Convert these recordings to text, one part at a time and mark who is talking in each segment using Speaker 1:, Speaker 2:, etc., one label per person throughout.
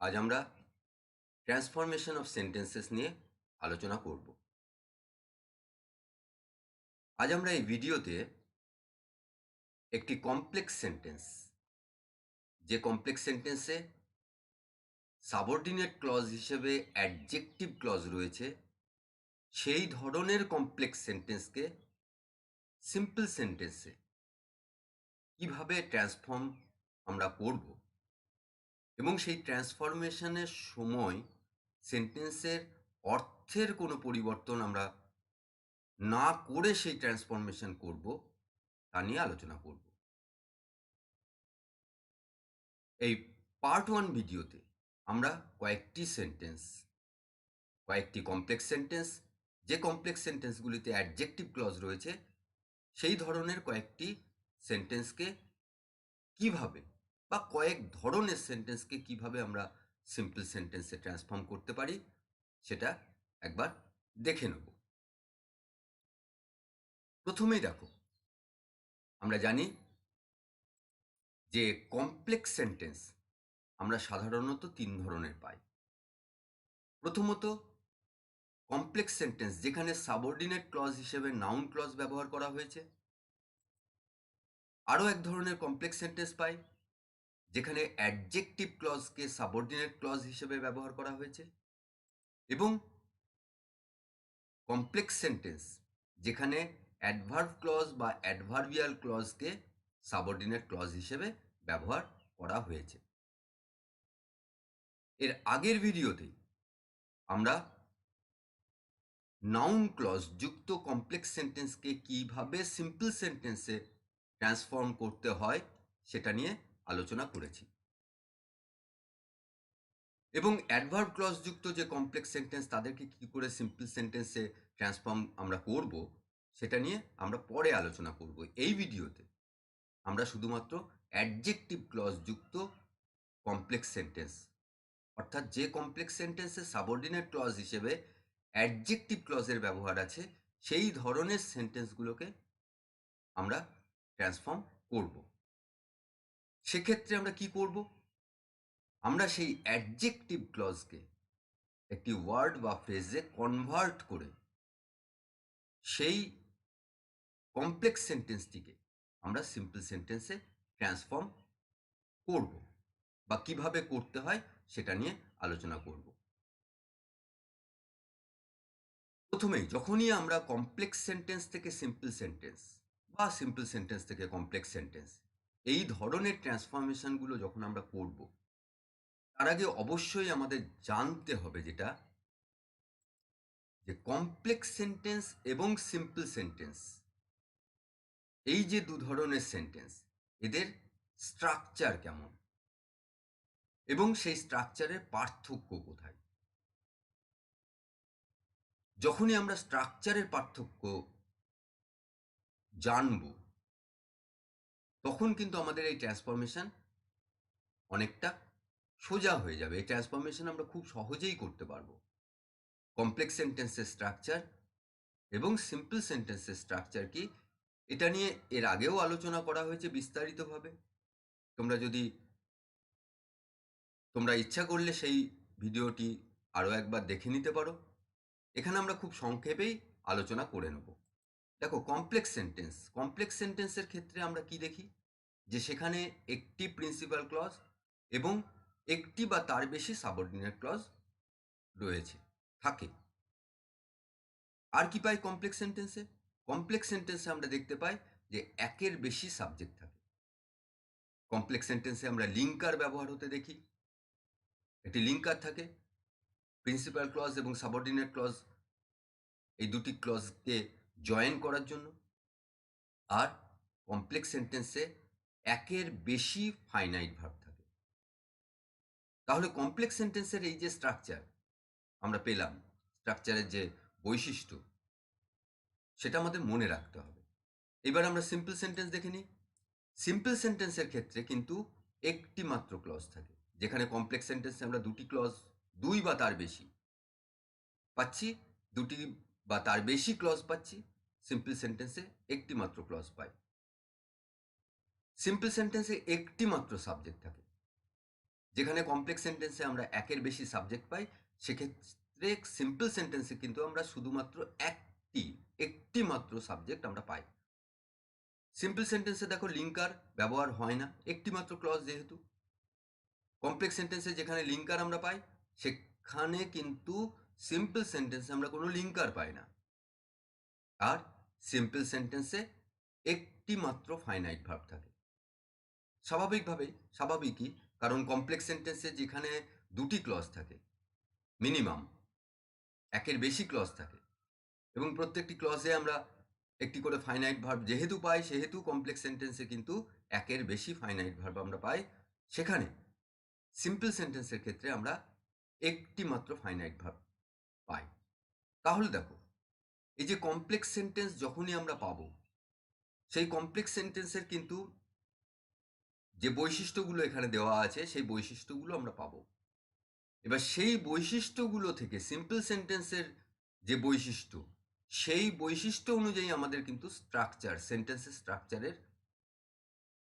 Speaker 1: আজ আমরা transformation of sentences নিয়ে আলোচনা করব। আজ আমরা এই ভিডিওতে একটি কমপ্লেক্স সেন্টেন্স, যে কমপ্লেক্স সেন্টেন্সে সাবঅর্ডিনেট ক্লজ হিসেবে অ্যাডজেক্টিভ ক্লজ রয়েছে, সেই ধরনের কমপ্লেক্স সেন্টেন্সকে সিম্পল সেন্টেন্সে কিভাবে ট্রান্সফর্ম আমরা করব এবং সেই ট্রান্সফরমেশনের সময় সেন্টেন্সের অর্থের কোনো পরিবর্তন আমরা না করে সেই ট্রান্সফরমেশন করব, তা নিয়ে আলোচনা করব। এই পার্ট 1 ভিডিওতে আমরা কয়েকটি কমপ্লেক্স সেন্টেন্স, যে কমপ্লেক্স সেন্টেন্সগুলিতে অ্যাডজেক্টিভ ক্লজ রয়েছে, সেই ধরনের কয়েকটি সেন্টেন্সকে কিভাবে বা কয়েক ধরনের সেন্টেন্সকে কিভাবে আমরা সিম্পল সেন্টেন্সে ট্রান্সফর্ম করতে পারি সেটা একবার দেখে নেব। প্রথমেই দেখো, আমরা জানি যে কমপ্লেক্স সেন্টেন্স আমরা সাধারণত 3 ধরনের পাই। প্রথমত, কমপ্লেক্স সেন্টেন্স যেখানে সাবঅর্ডিনেট ক্লজ হিসেবে নাউন ক্লজ ব্যবহার করা হয়েছে। আরও এক ধরনের কমপ্লেক্স সেন্টেন্স পাই যেখানে অ্যাডজেক্টিভ ক্লজকে সাবঅর্ডিনেট ক্লজ হিসেবে ব্যবহার করা হয়েছে। এবং কমপ্লেক্স সেন্টেন্স যেখানে অ্যাডভার্ব ক্লজ বা অ্যাডভার্বিয়াল ক্লজকে সাবঅর্ডিনেট ক্লজ হিসেবে ব্যবহার করা হয়েছে। এর আগের ভিডিওতে আমরা নাউন ক্লজ যুক্ত কমপ্লেক্স সেন্টেন্সকে কিভাবে সিম্পল সেন্টেন্সে ট্রান্সফর্ম করতে হয় সেটা নিয়ে আলোচনা করেছি। এবং অ্যাডভার্ব ক্লজ যুক্ত যে কমপ্লেক্স সেন্টেন্স তাদেরকে কি করে সিম্পল সেন্টেন্সে ট্রান্সফর্ম আমরা করব সেটা নিয়ে আমরা পরে আলোচনা করব। এই ভিডিওতে আমরা শুধুমাত্র অ্যাডজেক্টিভ ক্লজ যুক্ত কমপ্লেক্স সেন্টেন্স, অর্থাৎ যে কমপ্লেক্স সেন্টেন্সে সাবঅর্ডিনেট ক্লজ হিসেবে অ্যাডজেক্টিভ ক্লজের ব্যবহার আছে, সেই ধরনের সেন্টেন্সগুলোকে আমরা ট্রান্সফর্ম করব। সেক্ষেত্রে আমরা কি করব? আমরা সেই অ্যাডজেক্টিভ ক্লজকে একটি ওয়ার্ড বা ফ্রেজে কনভার্ট করে সেই কমপ্লেক্স সেন্টেন্সটিকে আমরা সিম্পল সেন্টেন্সে ট্রান্সফর্ম করব, বা কিভাবে করতে হয় সেটা নিয়ে আলোচনা করব। প্রথমেই যখনই আমরা কমপ্লেক্স সেন্টেন্স থেকে সিম্পল সেন্টেন্স বা সিম্পল সেন্টেন্স থেকে কমপ্লেক্স সেন্টেন্স, এই ধরনের ট্রান্সফরমেশনগুলো যখন আমরা করব, তার আগে অবশ্যই আমাদের জানতে হবে যেটা, যে কমপ্লেক্স সেন্টেন্স এবং সিম্পল সেন্টেন্স, এই যে দু ধরনের সেন্টেন্স, এদের স্ট্রাকচার কেমন এবং সেই স্ট্রাকচারের পার্থক্য কোথায়। যখনই আমরা স্ট্রাকচারের পার্থক্য জানব, তখন কিন্তু আমাদের এই ট্রান্সফরমেশন অনেকটা সোজা হয়ে যাবে। এই ট্রান্সফরমেশন আমরা খুব সহজেই করতে পারবো। কমপ্লেক্স সেন্টেন্সের স্ট্রাকচার এবং সিম্পল সেন্টেন্সের স্ট্রাকচার কি, এটা নিয়ে এর আগেও আলোচনা করা হয়েছে বিস্তারিতভাবে। তোমরা ইচ্ছা করলে সেই ভিডিওটি আরও একবার দেখে নিতে পারো। এখানে আমরা খুব সংক্ষেপেই আলোচনা করে নেব। দেখো, কমপ্লেক্স সেন্টেন্সের ক্ষেত্রে আমরা কি দেখি, যে সেখানে একটি প্রিন্সিপাল ক্লজ এবং একটি বা তার বেশি সাবঅর্ডিনেট ক্লজ রয়েছে, থাকে। আর কি পাই কমপ্লেক্স সেন্টেন্সে আমরা দেখতে পাই যে একের বেশি সাবজেক্ট থাকে। কমপ্লেক্স সেন্টেন্সে আমরা লিঙ্কার ব্যবহার হতে দেখি। একটি লিঙ্কার থাকে প্রিন্সিপাল ক্লজ এবং সাবঅর্ডিনেট ক্লজ, এই দুটি ক্লজকে জয়েন করার জন্য। আর কমপ্লেক্স সেন্টেন্সে একের বেশি ফাইনাইট ভার্ব থাকে। তাহলে কমপ্লেক্স সেন্টেন্সের এই যে স্ট্রাকচার আমরা পেলাম, স্ট্রাকচারের যে বৈশিষ্ট্য, সেটা আমাদের মনে রাখতে হবে। এবার আমরা সিম্পল সেন্টেন্স দেখে নিই। সিম্পল সেন্টেন্সের ক্ষেত্রে কিন্তু একটি মাত্র ক্লজ থাকে, যেখানে কমপ্লেক্স সেন্টেন্সে আমরা দুটি ক্লজ, দুই বা তার বেশি পাচ্ছি, দুটি বা তার বেশি ক্লজ পাচ্ছি। সিম্পল সেন্টেন্সে একটি মাত্র ক্লজ পাই। সিম্পল সেন্টেন্সে একটি মাত্র সাবজেক্ট থাকে। যেখানে কমপ্লেক্স সেন্টেন্সে আমরা একের বেশি সাবজেক্ট পাই, সেক্ষেত্রে সিম্পল সেন্টেন্সে কিন্তু আমরা শুধুমাত্র একটি মাত্র সাবজেক্ট আমরা পাই। সিম্পল সেন্টেন্সে দেখো লিঙ্কার ব্যবহার হয় না, একটি মাত্র ক্লজ যেহেতু। কমপ্লেক্স সেন্টেন্সে যেখানে লিঙ্কার আমরা পাই, সেখানে কিন্তু সিম্পল সেন্টেন্সে আমরা কোনো লিঙ্কার পাই না। আর সিম্পল সেন্টেন্সে একটি মাত্র ফাইনাইট ভার্ব থাকে। স্বাভাবিকই, কারণ কমপ্লেক্স সেন্টেন্সে যেখানে দুটি ক্লজ থাকে মিনিমাম, একের বেশি ক্লজ থাকে, এবং প্রত্যেকটি ক্লজে আমরা একটি করে ফাইনাইট ভার্ব যেহেতু পাই, সেহেতু কমপ্লেক্স সেন্টেন্সে কিন্তু একের বেশি ফাইনাইট ভার্ব আমরা পাই। সেখানে সিম্পল সেন্টেন্সের ক্ষেত্রে আমরা একটি মাত্র ফাইনাইট ভার্ব পাই। তাহলে দেখো, এই যে কমপ্লেক্স সেন্টেন্স যখনই আমরা পাবো, সেই কমপ্লেক্স সেন্টেন্সের কিন্তু যে বৈশিষ্ট্যগুলো এখানে দেওয়া আছে, সেই বৈশিষ্ট্যগুলো আমরা পাবো। এবার সেই বৈশিষ্ট্যগুলো থেকে সিম্পল সেন্টেন্সের যে বৈশিষ্ট্য, সেই বৈশিষ্ট্য অনুযায়ী আমাদের কিন্তু স্ট্রাকচার, সেন্টেন্সের স্ট্রাকচারের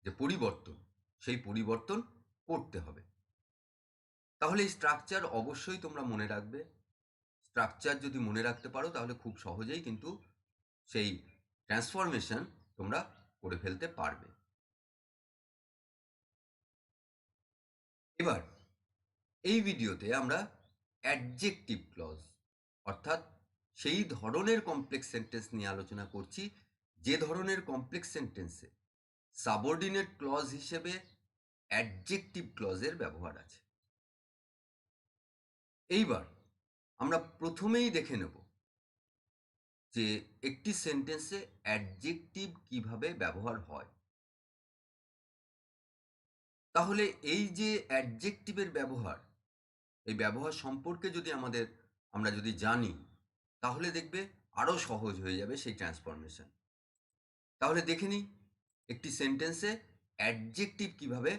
Speaker 1: যে পরিবর্তন, সেই পরিবর্তন করতে হবে। তাহলে এই স্ট্রাকচার অবশ্যই তোমরা মনে রাখবে। স্ট্রাকচার যদি মনে রাখতে পারো, তাহলে খুব সহজেই কিন্তু সেই ট্রান্সফরমেশন তোমরা করে ফেলতে পারবে। এবার এই ভিডিওতে আমরা অ্যাডজেক্টিভ ক্লজ, অর্থাৎ সেই ধরনের কমপ্লেক্স সেন্টেন্স নিয়ে আলোচনা করছি, যে ধরনের কমপ্লেক্স সেন্টেন্সে সাবঅর্ডিনেট ক্লজ হিসেবে অ্যাডজেক্টিভ ক্লজের ব্যবহার আছে। এইবার আমরা প্রথমেই দেখে নেব যে একটি সেন্টেন্সে অ্যাডজেক্টিভ কিভাবে ব্যবহার হয়। তাহলে এই যে অ্যাডজেক্টিভের ব্যবহার, এই ব্যবহার সম্পর্কে যদি আমরা যদি জানি, তাহলে দেখবে আরো সহজ হয়ে যাবে সেই ট্রান্সফরমেশন। তাহলে দেখে নিই একটি সেন্টেন্সে অ্যাডজেক্টিভ কিভাবে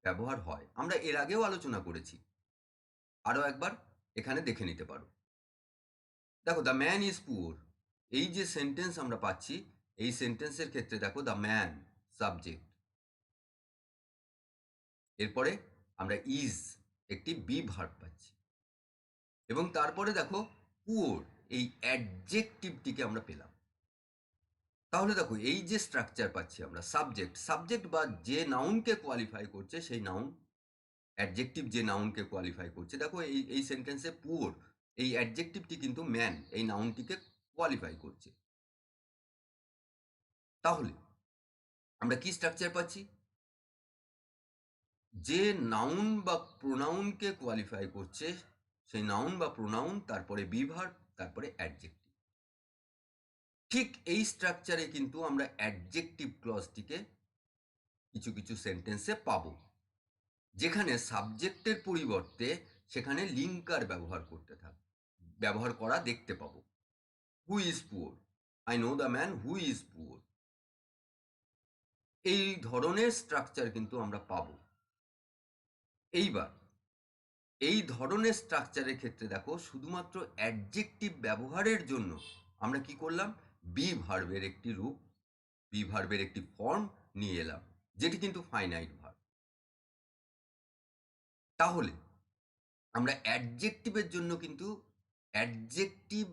Speaker 1: ব্যবহার হয়। আমরা এর আগেও আলোচনা করেছি, আরো একবার এখানে দেখে নিতে পারো। দেখো, দ্য ম্যান ইজ পুয়ার, এই যে সেন্টেন্স আমরা পাচ্ছি, এই সেন্টেন্সের ক্ষেত্রে দেখো দ্য ম্যান সাবজেক্ট, এরপরে আমরা ইজ একটি বি ভার্ব পাচ্ছি, এবং তারপরে দেখো পুয়ার, এই অ্যাডজেক্টিভটিকে আমরা পেলাম। তাহলে দেখো, এই যে স্ট্রাকচার পাচ্ছি আমরা, সাবজেক্ট বা যে নাউনকে কোয়ালিফাই করছে সেই নাউন, অ্যাডজেক্টিভ যে নাউনকে কোয়ালিফাই করছে, দেখো এই সেন্টেন্সে পুয়ার, এই অ্যাডজেক্টিভটি কিন্তু ম্যান এই নাউনটিকে কোয়ালিফাই করছে। তাহলে আমরা কি স্ট্রাকচার পাচ্ছি? যে নাউন বা প্রোনাউনকে কোয়ালিফাই করছে সেই নাউন বা প্রোনাউন, তারপরে বি ভার্ব, তারপরে অ্যাডজেক্টিভ। ঠিক এই স্ট্রাকচারে কিন্তু আমরা অ্যাডজেক্টিভ ক্লজটিকে কিছু কিছু সেন্টেন্সে পাবো, যেখানে সাবজেক্টের পরিবর্তে সেখানে লিঙ্কার ব্যবহার করা দেখতে পাবো। Who is poor, I know the man who is poor, এই ধরনের স্ট্রাকচার কিন্তু আমরা পাবো। এইবার এই ধরনের স্ট্রাকচারের ক্ষেত্রে দেখো, শুধুমাত্র অ্যাডজেক্টিভ ব্যবহারের জন্য আমরা কি করলাম, বি ভার্বের একটি রূপ, বি ভার্বের একটি ফর্ম নিয়ে এলাম, যেটি কিন্তু ফাইনাইট ভার্ব। তাহলে আমরা অ্যাডজেক্টিভের জন্য কিন্তু অ্যাডজেক্টিভ,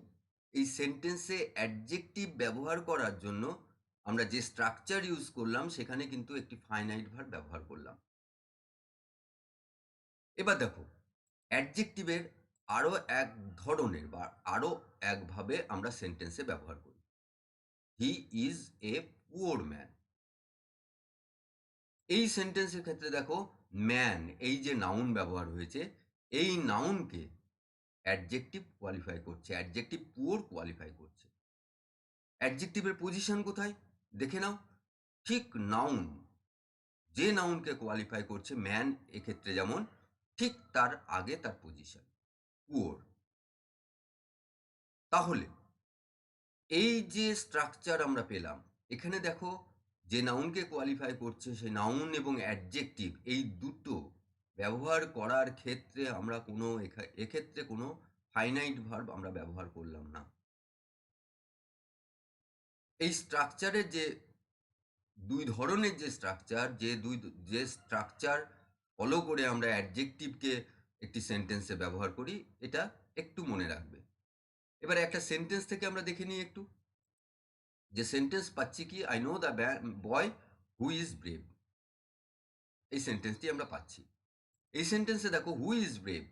Speaker 1: এই সেন্টেন্সে অ্যাডজেক্টিভ ব্যবহার করার জন্য আমরা যে স্ট্রাকচার ইউজ করলাম, সেখানে কিন্তু একটি ফাইনাইট ভার্ব ব্যবহার করলাম। এবার দেখো, অ্যাডজেক্টিভের আরো এক ধরনের বা আরো একভাবে আমরা সেন্টেন্সে ব্যবহার করি। হি ইজ এ পুয়ার ম্যান, এই সেন্টেন্সের ক্ষেত্রে দেখো, ম্যান এই যে নাউন ব্যবহার হয়েছে, এই নাউনকে অ্যাডজেক্টিভ কোয়ালিফাই করছে, অ্যাডজেক্টিভ পুয়ার কোয়ালিফাই করছে। অ্যাডজেক্টিভের পজিশন কোথায় দেখে নাও। ঠিক নাউন, যে নাউনকে কোয়ালিফাই করছে ম্যান এক্ষেত্রে যেমন, ঠিক তার আগে তার পজিশন পুয়ার। তাহলে এই যে স্ট্রাকচার আমরা পেলাম, এখানে দেখো যে নাউনকে কোয়ালিফাই করছে সেই নাউন এবং অ্যাডজেক্টিভ, এই দুটো ব্যবহার করার ক্ষেত্রে আমরা এক্ষেত্রে কোনো ফাইনাইট ভার্ব আমরা ব্যবহার করলাম না। এই স্ট্রাকচারের যে দুই ধরনের যে স্ট্রাকচার ফলো করে আমরা অ্যাডজেক্টিভকে একটি সেন্টেন্সে ব্যবহার করি, এটা একটু মনে রাখবে। এবারে একটা সেন্টেন্স থেকে আমরা দেখে নিই একটু, যে সেন্টেন্স পাচ্ছি কি, I know the boy who is brave. এই সেন্টেন্সটি আমরা পাচ্ছি। এই সেন্টেন্সে দেখো হু ইজ ব্রেভ,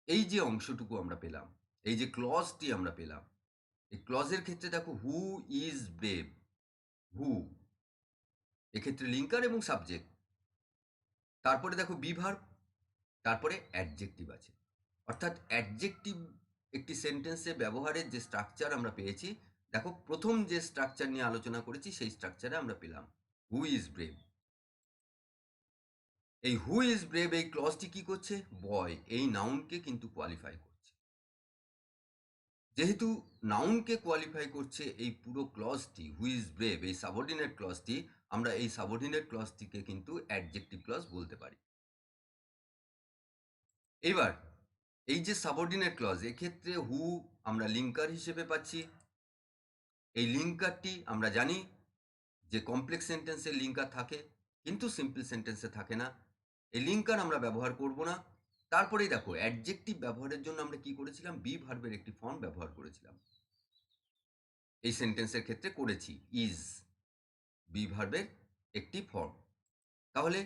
Speaker 1: এই যে অংশটুকু আমরা পেলাম, এই যে ক্লজটি আমরা পেলাম, এই ক্লজের ক্ষেত্রে দেখো হু ইজ ব্রেভ, হু, এক্ষেত্রে লিঙ্কার এবং সাবজেক্ট, তারপরে দেখো বি ভার্ব, তারপরে অ্যাডজেক্টিভ আছে। অর্থাৎ অ্যাডজেক্টিভ একটি সেন্টেন্সে ব্যবহারের যে স্ট্রাকচার আমরা পেয়েছি, দেখো প্রথম যে স্ট্রাকচার নিয়ে আলোচনা করেছি সেই স্ট্রাকচারে আমরা পেলাম হু ইজ ব্রেভ। এই হু ইজ ব্রেভ এই ক্লজটি কি করছে, বয় এই নাউনকে কিন্তু কোয়ালিফাই করছে। যেহেতু নাউনকে কোয়ালিফাই করছে এই পুরো ক্লজটি, হু ইজ ব্রেভ এই সাবঅর্ডিনেট ক্লজটি, আমরা এই সাবঅর্ডিনেট ক্লজটিকে কিন্তু অ্যাডজেক্টিভ ক্লজ বলতে পারি। এবার এই যে সাবঅর্ডিনেট ক্লজ, এক্ষেত্রে হু আমরা লিঙ্কার হিসেবে পাচ্ছি। এই লিঙ্কারটি আমরা জানি যে কমপ্লেক্স সেন্টেন্সে লিঙ্কার থাকে, কিন্তু সিম্পল সেন্টেন্সে থাকে না। এই লিঙ্কার আমরা ব্যবহার করব না। তারপরেই দেখো অ্যাডজেক্টিভ ব্যবহারের জন্য আমরা কি করেছিলাম, বি ভার্বের একটি ফর্ম ব্যবহার করেছিলাম। এই সেন্টেন্সের ক্ষেত্রে করেছি ইজ, বি ভার্বের একটি ফর্ম। তাহলে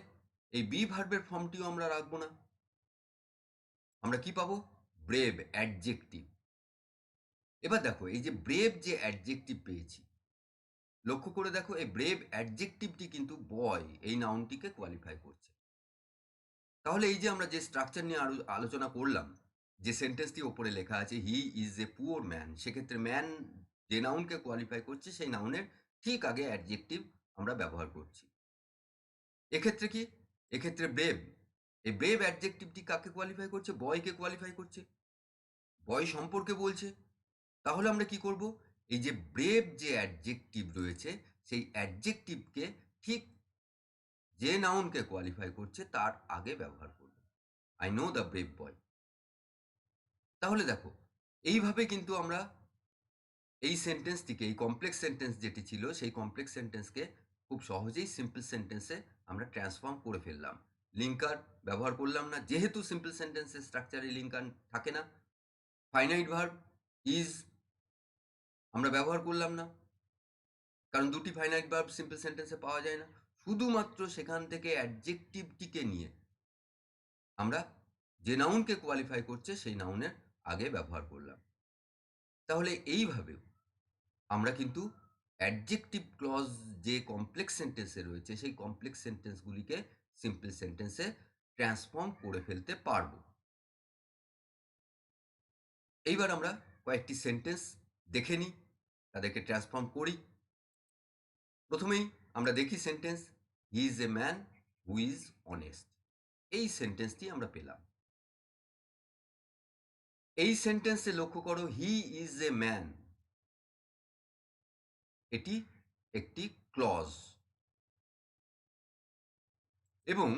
Speaker 1: এই বি ভার্বের ফর্মটিও আমরা রাখবো না। আমরা কি পাবো, ব্রেভ অ্যাডজেক্টিভ। এবার দেখো এই যে ব্রেভ যে অ্যাডজেক্টিভ পেয়েছি, লক্ষ্য করে দেখো এই ব্রেভ অ্যাডজেক্টিভটি কিন্তু বয় এই নাউনটিকে কোয়ালিফাই করছে। তাহলে এই যে আমরা যে স্ট্রাকচার নিয়ে আলোচনা করলাম, যে সেন্টেন্সটি ওপরে লেখা আছে হি ইজ এ পুয়ার ম্যান, সেক্ষেত্রে ম্যান যে নাউনকে কোয়ালিফাই করছে সেই নাউনের ঠিক আগে অ্যাডজেক্টিভ আমরা ব্যবহার করছি। এক্ষেত্রে কি, এক্ষেত্রে ব্রেভ, এই ব্রেভ অ্যাডজেক্টিভটি কাকে কোয়ালিফাই করছে, বয়কে কোয়ালিফাই করছে, বয় সম্পর্কে বলছে। তাহলে আমরা কি করব, এই যে ব্রেভ যে অ্যাডজেক্টিভ রয়েছে সেই অ্যাডজেক্টিভকে ঠিক যে নাউনকে কোয়ালিফাই করছে তার আগে ব্যবহার করব, আই নো দ্য ব্রেভ বয়। তাহলে দেখো এইভাবে কিন্তু আমরা এই সেন্টেন্সটিকে, এই কমপ্লেক্স সেন্টেন্স যেটি ছিল সেই কমপ্লেক্স সেন্টেন্সকে খুব সহজেই সিম্পল সেন্টেন্সে আমরা ট্রান্সফর্ম করে ফেললাম। লিঙ্কার ব্যবহার করলাম না, যেহেতু সিম্পল সেন্টেন্সের স্ট্রাকচারে লিঙ্কার থাকে না। ফাইনাইট ভার্ব ইজ আমরা ব্যবহার করলাম না, কারণ দুটি ফাইনাইট ভার্ব সিম্পল সেন্টেন্সে পাওয়া যায় না। শুধুমাত্র সেখান থেকে অ্যাডজেক্টিভটিকে নিয়ে আমরা যে নাউনকে কোয়ালিফাই করছে সেই নাউনের আগে ব্যবহার করলাম। তাহলে এইভাবেও আমরা কিন্তু অ্যাডজেক্টিভ ক্লজ যে কমপ্লেক্স সেন্টেন্সে রয়েছে সেই কমপ্লেক্স সেন্টেন্সগুলিকে সিম্পল সেন্টেন্সে ট্রান্সফর্ম করে ফেলতে পারবো। এইবার আমরা কয়েকটি সেন্টেন্স দেখে নিই, তাদেরকে ট্রান্সফর্ম করি। প্রথমেই আমরা দেখি sentence he is a man who is honest. এই সেন্টেন্সটি আমরা পেলাম। এই সেন্টেন্সে লক্ষ্য করো হি ইজ এ ম্যান, এটি একটি ক্লজ, এবং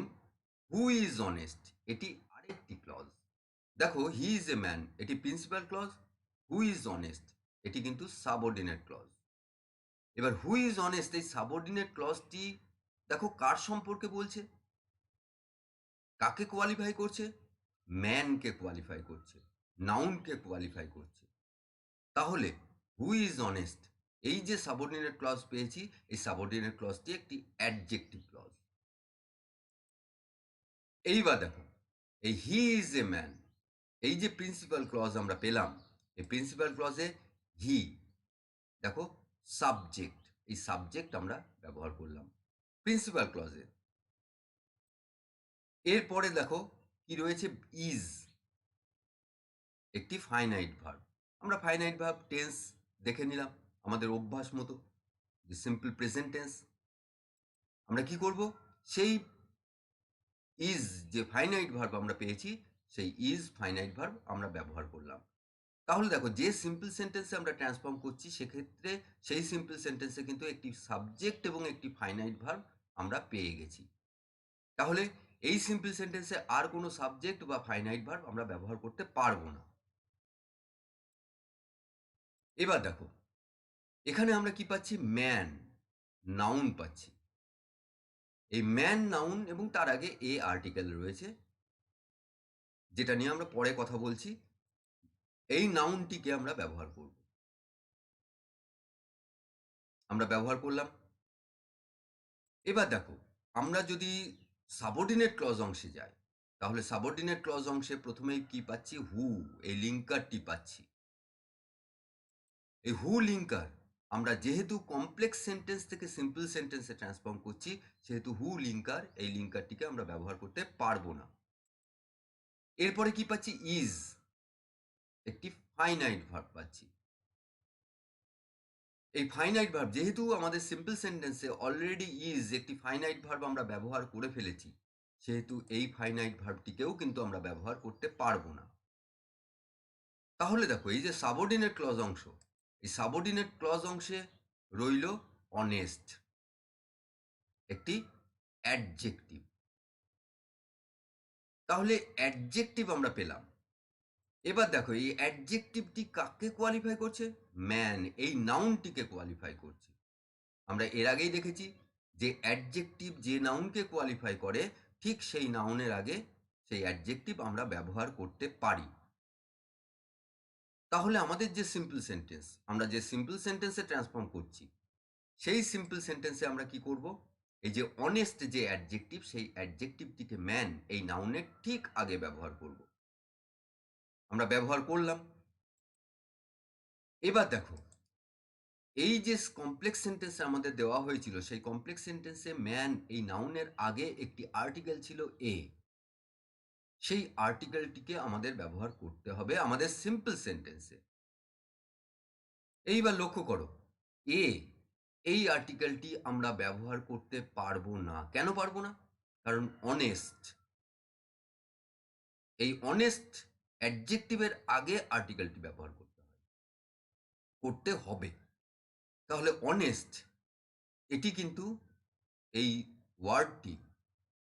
Speaker 1: হু ইজ অনেস্ট এটি আরেকটি ক্লজ। দেখো হি ইজ এ ম্যান এটি principal clause, who is honest এটি কিন্তু সাবঅর্ডিনেট ক্লজ। এবার হু ইজ অনেস্ট এই সাবঅর্ডিনেট ক্লজটি দেখো কার সম্পর্কে বলছে, কাকে কোয়ালিফাই করছে, ম্যানকে কোয়ালিফাই করছে, নাউনকে কোয়ালিফাই করছে। তাহলে হু ইজ অনেস্ট এই যে সাবঅর্ডিনেট ক্লজ পেয়েছি, এই সাবঅর্ডিনেট ক্লজটি একটি অ্যাডজেক্টিভ ক্লজ। এইবার দেখো এই হি ইজ এ ম্যান, এই যে প্রিন্সিপাল ক্লজ আমরা পেলাম, এই প্রিন্সিপাল ক্লজে হি দেখো সাবজেক্ট, এই সাবজেক্ট আমরা ব্যবহার করলাম প্রিন্সিপাল ক্লজে। এরপরে দেখো কি রয়েছে, ইজ একটি ফাইনাইট ভার্ব। আমরা ফাইনাইট ভার্ব টেন্স দেখে নিলাম আমাদের অভ্যাস মতো, যে সিম্পল প্রেজেন্ট টেন্স। আমরা কি করব, সেই ইজ যে ফাইনাইট ভার্ব আমরা পেয়েছি সেই ইজ ফাইনাইট ভার্ব আমরা ব্যবহার করলাম। তাহলে দেখো যে সিম্পল সেন্টেন্সে আমরা ট্রান্সফর্ম করছি সেক্ষেত্রে সেই সিম্পল সেন্টেন্সে কিন্তু একটি সাবজেক্ট এবং একটি ফাইনাইট ভার্ব আমরা পেয়ে গেছি। তাহলে এই সিম্পল সেন্টেন্সে আর কোনো সাবজেক্ট বা ফাইনাইট ভার্ব আমরা ব্যবহার করতে পারবো না। এবার দেখো এখানে আমরা কি পাচ্ছি, ম্যান নাউন পাচ্ছি। এই ম্যান নাউন এবং তার আগে এ আর্টিকেল রয়েছে, যেটা নিয়ে আমরা পরে কথা বলছি। এই নাউনটিকে আমরা ব্যবহার করব, আমরা ব্যবহার করলাম। এবার দেখো, আমরা যদি সাবঅর্ডিনেট ক্লজ অংশে যাই, তাহলে সাবঅর্ডিনেট ক্লজ অংশে প্রথমেই কি পাচ্ছি? হু, এই লিঙ্কারটি পাচ্ছি। এই হু লিঙ্কার আমরা যেহেতু কমপ্লেক্স সেন্টেন্স থেকে সিম্পল সেন্টেন্সে ট্রান্সফর্ম করছি, সেহেতু হু লিঙ্কার, এই লিঙ্কারটিকে আমরা ব্যবহার করতে পারবো না। এরপরে কি পাচ্ছি? ইজ, একটি ফাইনাইট ভার্ব পাচ্ছি। এই ফাইনাইট ভার্ব যেহেতু আমাদের সিম্পল সেন্টেন্সে অলরেডি ইজ একটি ফাইনাইট ভার্ব আমরা ব্যবহার করে ফেলেছি, সেহেতু এই ফাইনাইট ভার্বটিকেও কিন্তু আমরা ব্যবহার করতে পারবো না। তাহলে দেখো, এই যে সাবঅর্ডিনেট ক্লজ অংশ, এই সাবঅর্ডিনেট ক্লজ অংশে রইল অনেস্ট, একটি অ্যাডজেক্টিভ। তাহলে অ্যাডজেক্টিভ আমরা পেলাম। এবার দেখো, এই অ্যাডজেক্টিভটি কাকে কোয়ালিফাই করছে? ম্যান, এই নাউনটিকে কোয়ালিফাই করছে। আমরা এর আগেই দেখেছি যে অ্যাডজেক্টিভ যে নাউনকে কোয়ালিফাই করে, ঠিক সেই নাউনের আগে সেই অ্যাডজেক্টিভ আমরা ব্যবহার করতে পারি। তাহলে আমাদের যে সিম্পল সেন্টেন্স, আমরা যে সিম্পল সেন্টেন্সে ট্রান্সফর্ম করছি, সেই সিম্পল সেন্টেন্সে আমরা কি করব? এই যে অনেস্ট যে অ্যাডজেক্টিভ, সেই অ্যাডজেক্টিভটিকে ম্যান এই নাউনের ঠিক আগে ব্যবহার করব। আমরা ব্যবহার করলাম। এবার দেখো, এই যে কমপ্লেক্স সেন্টেন্সে আমাদের দেওয়া হয়েছিল, সেই কমপ্লেক্স সেন্টেন্সে ম্যান এই নাউনের আগে একটি আর্টিকেল ছিল এ। সেই আর্টিকেলটিকে আমাদের ব্যবহার করতে হবে আমাদের সিম্পল সেন্টেন্সে। এইবার লক্ষ্য করো, এ এই আর্টিকেলটি আমরা ব্যবহার করতে পারবো না। কেন পারবো না? কারণ অনেস্ট, এই অনেস্ট অ্যাডজেক্টিভের আগে আর্টিকেলটি ব্যবহার করতে হবে। তাহলে অনেস্ট, এটি কিন্তু, এই ওয়ার্ডটি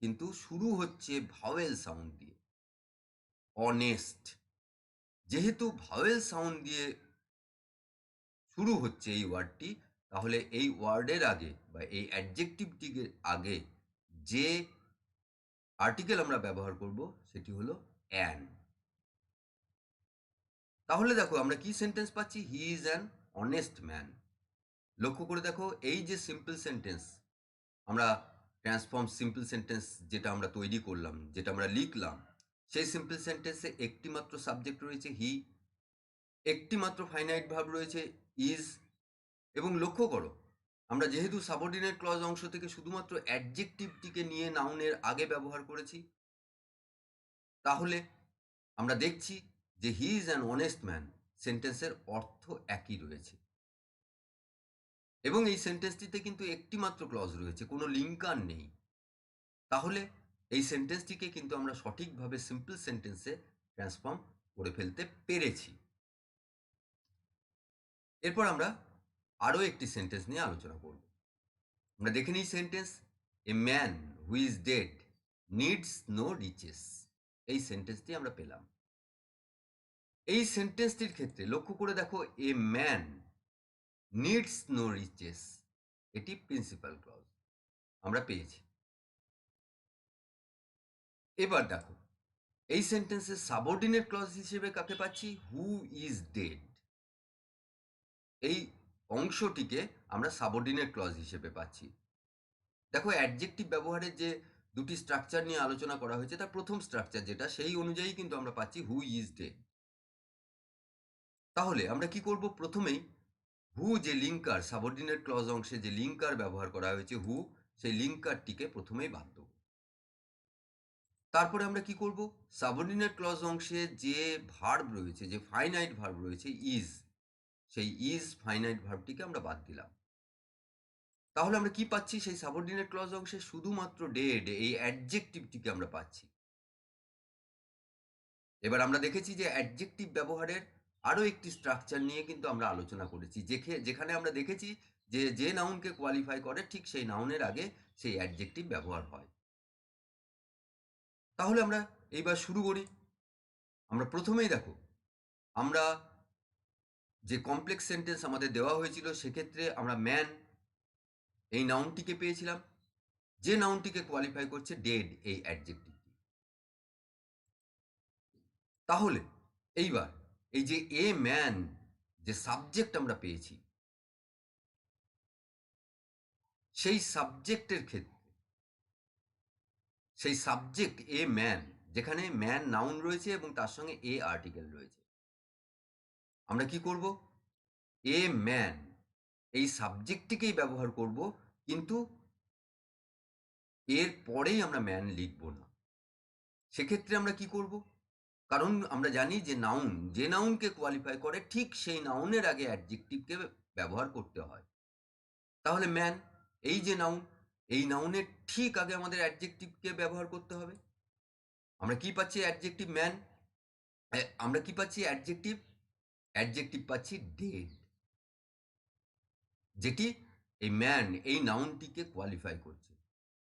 Speaker 1: কিন্তু শুরু হচ্ছে ভাওয়েল সাউন্ড দিয়ে। অনেস্ট, যেহেতু ভাওয়েল সাউন্ড দিয়ে শুরু হচ্ছে এই ওয়ার্ডটি, তাহলে এই ওয়ার্ডের আগে বা এই অ্যাডজেক্টিভটির আগে যে আর্টিকেল আমরা ব্যবহার করব সেটি হলো অ্যান। তাহলে দেখো, আমরা কি সেন্টেন্স পাচ্ছি? He is an honest man. লক্ষ্য করে দেখো, এই যে সিম্পল সেন্টেন্স আমরা ট্রান্সফর্ম সিম্পল সেন্টেন্স যেটা আমরা তৈরি করলাম, যেটা আমরা লিখলাম, সেই সিম্পল সেন্টেন্সে একটি মাত্র সাবজেক্ট রয়েছে হি, একটি মাত্র ফাইনাইট ভার্ব রয়েছে ইজ। এবং লক্ষ্য করো, আমরা যেহেতু সাবঅর্ডিনেট ক্লজ অংশ থেকে শুধুমাত্র অ্যাডজেক্টিভটিকে নিয়ে নাউনের আগে ব্যবহার করেছি, তাহলে আমরা দেখছি যে he is an honest man সেন্টেন্সের অর্থ একই রয়েছে। এবং এই সেন্টেন্সটিতে কিন্তু একটি মাত্র ক্লজ রয়েছে, কোনো লিঙ্কার নেই। তাহলে এই সেন্টেন্সটিকে কিন্তু আমরা সঠিকভাবে সিম্পল সেন্টেন্সে ট্রান্সফর্ম করে ফেলতে পেরেছি। এরপর আমরা আরও একটি সেন্টেন্স নিয়ে আলোচনা করব। আমরা দেখে নিই sentence, a man who is dead needs no riches. এই সেন্টেন্সটি আমরা পেলাম। এই সেন্টেন্সটির ক্ষেত্রে লক্ষ্য করে দেখো, a man needs no riches, এটি প্রিন্সিপাল ক্লজ আমরা পেয়েছি। এবার দেখো, এই সেন্টেন্সের সাবঅর্ডিনেট ক্লজ হিসেবে কাকে পাচ্ছি? হু ইজ ডেড। এই অংশটিকে আমরা সাবঅর্ডিনেট ক্লজ হিসেবে পাচ্ছি। দেখো, অ্যাডজেক্টিভ ব্যবহারের যে দুটি স্ট্রাকচার নিয়ে আলোচনা করা হয়েছে, তার প্রথম স্ট্রাকচার যেটা, সেই অনুযায়ী কিন্তু আমরা পাচ্ছি হু ইজ ডেড। তাহলে আমরা কি করব? প্রথমেই হু যে লিঙ্কার, সাবঅর্ডিনেট ক্লজ অংশে যে লিঙ্কার ব্যবহার করা হয়েছে হু, সেই লিঙ্কারটিকে প্রথমেই বাদ দেব। তারপরে আমরা কি করব? সাবঅর্ডিনেট ক্লজ অংশে যে ভার্ব রয়েছে, যে ফাইনাইট ভার্ব রয়েছে ইজ, সেই ইজ ফাইনাইট ভার্বটিকে আমরা বাদ দিলাম। তাহলে আমরা কি পাচ্ছি? সেই সাবঅর্ডিনেট ক্লজ অংশে শুধুমাত্র ডেড এই অ্যাডজেক্টিভটিকে আমরা পাচ্ছি। এবার আমরা দেখেছি যে অ্যাডজেক্টিভ ব্যবহারের আরও একটি স্ট্রাকচার নিয়ে কিন্তু আমরা আলোচনা করেছি, যেখানে আমরা দেখেছি যে যে নাউনকে কোয়ালিফাই করে, ঠিক সেই নাউনের আগে সেই অ্যাডজেক্টিভ ব্যবহার হয়। তাহলে আমরা এইবার শুরু করি। আমরা প্রথমেই দেখো, আমরা যে কমপ্লেক্স সেন্টেন্স আমাদের দেওয়া হয়েছিল, সেক্ষেত্রে আমরা ম্যান এই নাউনটিকে পেয়েছিলাম, যে নাউনটিকে কোয়ালিফাই করছে ডেড এই অ্যাডজেক্টিভটি। তাহলে এইবার এই যে এ ম্যান যে সাবজেক্ট আমরা পেয়েছি, সেই সাবজেক্টের ক্ষেত্রে সেই সাবজেক্ট এ ম্যান, যেখানে ম্যান নাউন রয়েছে এবং তার সঙ্গে এ আর্টিকেল রয়েছে, আমরা কি করব? এ ম্যান এই সাবজেক্টটিকেই ব্যবহার করব, কিন্তু এর পরেই আমরা ম্যান লিখব না। সেক্ষেত্রে আমরা কি করব? কারণ আমরা জানি যে নাউন, যে নাউনকে কোয়ালিফাই করে ঠিক সেই নাউনের আগে অ্যাডজেক্টিভকে ব্যবহার করতে হয়। তাহলে ম্যান এই যে নাউন, এই নাউনের ঠিক আগে আমাদের অ্যাডজেক্টিভকে ব্যবহার করতে হবে। আমরা কি পাচ্ছি? Adjective man. আমরা কি পাচ্ছি? অ্যাডজেক্টিভ। অ্যাডজেক্টিভ পাচ্ছি ডেড, যেটি এই ম্যান এই নাউনটিকে কোয়ালিফাই করছে।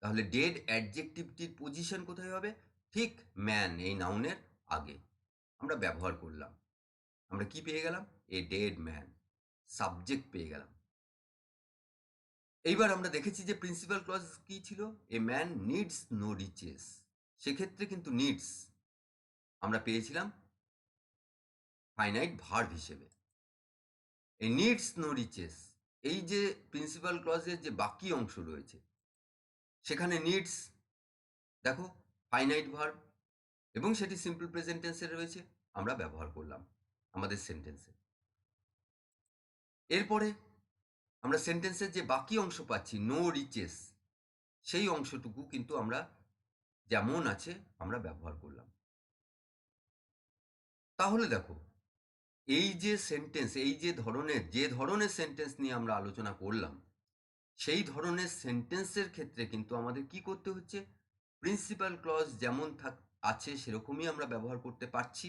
Speaker 1: তাহলে ডেড অ্যাডজেক্টিভটির পজিশন কোথায় হবে? ঠিক ম্যান এই নাউনের আগে আমরা ব্যবহার করলাম। আমরা কি পেয়ে গেলাম? এ ডেড ম্যান, সাবজেক্ট পেয়ে গেলাম। এইবার আমরা দেখেছি যে প্রিন্সিপাল ক্লজ কি ছিল? A man needs no riches. সেক্ষেত্রে কিন্তু নিডস আমরা পেয়েছিলাম ফাইনাইট ভার্ব হিসেবে। এই নিডস নো রিচেস, এই যে প্রিন্সিপাল ক্লজের যে বাকি অংশ রয়েছে, সেখানে নিডস দেখো ফাইনাইট ভার্ব এবং সেটি সিম্পল প্রেজেন্ট টেন্সে রয়েছে, আমরা ব্যবহার করলাম আমাদের সেন্টেন্সে। এরপরে আমরা সেন্টেন্সের যে বাকি অংশ পাচ্ছি নো রিচেস, সেই অংশটুকু কিন্তু আমরা যেমন আছে আমরা ব্যবহার করলাম। তাহলে দেখো এই যে সেন্টেন্স, এই যে ধরনের সেন্টেন্স নিয়ে আমরা আলোচনা করলাম, সেই ধরনের সেন্টেন্সের ক্ষেত্রে কিন্তু আমাদের কি করতে হচ্ছে? প্রিন্সিপাল ক্লজ যেমন আছে সেরকমই আমরা ব্যবহার করতে পারছি।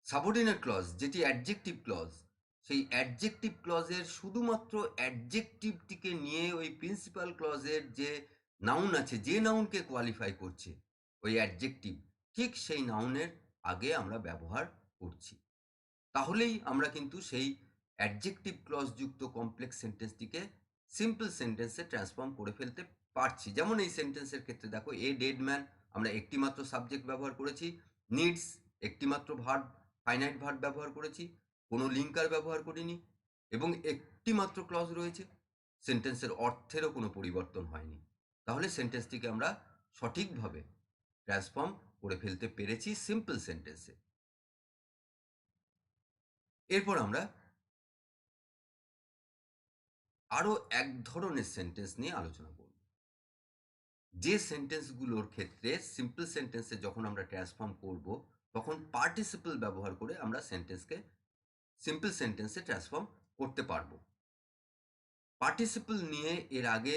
Speaker 1: সাবঅর্ডিনেট ক্লজ যেটি অ্যাডজেক্টিভ ক্লজ, সেই অ্যাডজেক্টিভ ক্লজের শুধুমাত্র অ্যাডজেক্টিভটিকে নিয়ে ওই প্রিন্সিপাল ক্লজের যে নাউন আছে, যে নাউনকে কোয়ালিফাই করছে ওই অ্যাডজেক্টিভ, ঠিক সেই নাউনের আগে আমরা ব্যবহার করছি। তাহলেই আমরা কিন্তু সেই অ্যাডজেক্টিভ ক্লজ যুক্ত কমপ্লেক্স সেন্টেন্সটিকে সিম্পল সেন্টেন্সে ট্রান্সফর্ম করে ফেলতে পারছি। যেমন এই সেন্টেন্সের ক্ষেত্রে দেখো এ ডেড ম্যান, আমরা একটি মাত্র সাবজেক্ট ব্যবহার করেছি। নিডস একটি মাত্র ভার্ব, ফাইনাইট ভার্ব ব্যবহার করেছি, কোনো লিঙ্কার ব্যবহার করিনি, এবং একটি মাত্র ক্লজ রয়েছে। সেন্টেন্সের অর্থেরও কোনো পরিবর্তন হয়নি। তাহলে সেন্টেন্সটিকে আমরা সঠিকভাবে ট্রান্সফর্ম করে ফেলতে পেরেছি সিম্পল সেন্টেন্সে। এরপর আমরা আরও এক ধরনের সেন্টেন্স নিয়ে আলোচনা করব, যে সেন্টেন্সগুলোর ক্ষেত্রে সিম্পল সেন্টেন্সে যখন আমরা ট্রান্সফর্ম করব তখন পার্টিসিপল ব্যবহার করে আমরা সেন্টেন্সকে সিম্পল সেন্টেন্সে ট্রান্সফর্ম করতে পারবো। পার্টিসিপল নিয়ে এর আগে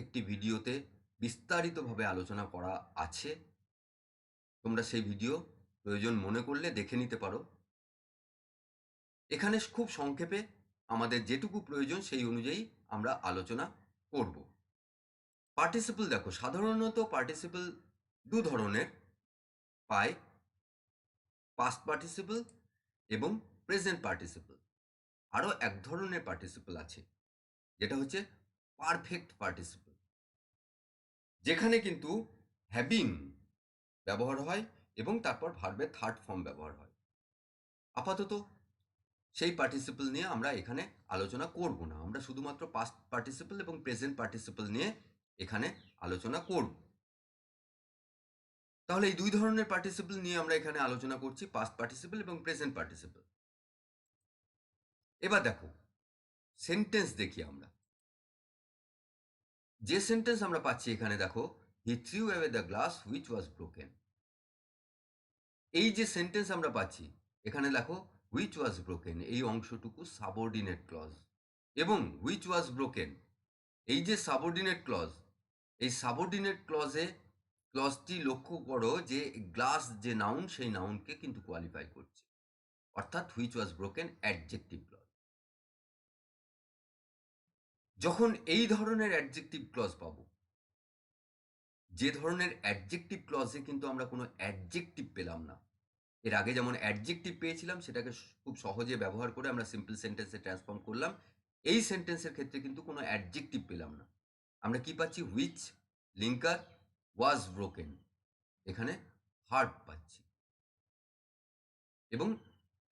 Speaker 1: একটি ভিডিওতে বিস্তারিতভাবে আলোচনা করা আছে, তোমরা সেই ভিডিও প্রয়োজন মনে করলে দেখে নিতে পারো। এখানে খুব সংক্ষেপে আমাদের যেটুকু প্রয়োজন সেই অনুযায়ী আমরা আলোচনা করব। পার্টিসিপল দেখো, সাধারণত পার্টিসিপল দু ধরনের পাই, পাস্ট পার্টিসিপল এবং প্রেজেন্ট পার্টিসিপল। আরও এক ধরনের পার্টিসিপল আছে যেটা হচ্ছে পারফেক্ট পার্টিসিপল, যেখানে কিন্তু হ্যাভিং ব্যবহার হয় এবং তারপর ভার্বের থার্ড ফর্ম ব্যবহার হয়। আপাতত সেই পার্টিসিপল নিয়ে আমরা এখানে আলোচনা করব না, আমরা শুধুমাত্র পাস্ট পার্টিসিপল এবং প্রেজেন্ট পার্টিসিপল নিয়ে এখানে আলোচনা করব। তাহলে এই দুই ধরনের পার্টিসিপল নিয়ে আমরা এখানে আলোচনা করছি, পাস্ট পার্টিসিপল এবং প্রেজেন্ট পার্টিসিপল। এবার দেখো সেন্টেন্স দেখি আমরা, যে সেন্টেন্স আমরা পাচ্ছি এখানে দেখো, he threw away the glass which was broken. এই যে সেন্টেন্স আমরা পাচ্ছি এখানে দেখো হুইচ ওয়াজ ব্রোকেন, এই অংশটুকু সাবঅর্ডিনেট ক্লজ, এবং হুইচ ওয়াজ ব্রোকেন এই যে সাবঅর্ডিনেট ক্লজ, এই সাবঅর্ডিনেট ক্লজটি লক্ষ্য করো যে গ্লাস যে নাউন সেই নাউনকে কিন্তু কোয়ালিফাই করছে, অর্থাৎ which was broken adjective clause. যখন এই ধরনের অ্যাডজেক্টিভ ক্লজ পাবো, যে ধরনের অ্যাডজেক্টিভ ক্লজে কিন্তু আমরা কোনো অ্যাডজেক্টিভ পেলাম না, এর আগে যেমন অ্যাডজেক্টিভ পেয়েছিলাম সেটাকে খুব সহজে ব্যবহার করে আমরা সিম্পল সেন্টেন্সে ট্রান্সফর্ম করলাম, এই সেন্টেন্সের ক্ষেত্রে কিন্তু কোনো অ্যাডজেক্টিভ পেলাম না। আমরা কি পাচ্ছি? হুইচ লিঙ্কার ওয়াজ ব্রোকেন, এখানে ভার্ব পাচ্ছি। এবং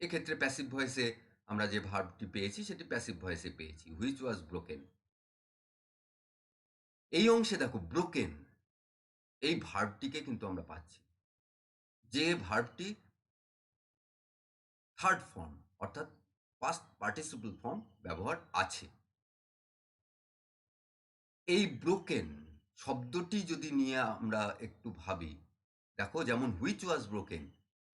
Speaker 1: এক্ষেত্রে প্যাসিভ ভয়েসে আমরা যে ভার্বটি পেয়েছি সেটি প্যাসিভ ভয়েসে পেয়েছি, হুইচ ওয়াজ ব্রোকেন। এই অংশে দেখো ব্রোকেন এই ভার্বটিকে কিন্তু আমরা পাচ্ছি, যে ভার্বটি থার্ড ফর্ম অর্থাৎ পাস্ট পার্টিসিপল ফর্ম ব্যবহার আছে। এই ব্রোকেন শব্দটি যদি নিয়ে আমরা একটু ভাবি, দেখো যেমন হুইচ ওয়াজ ব্রোকেন,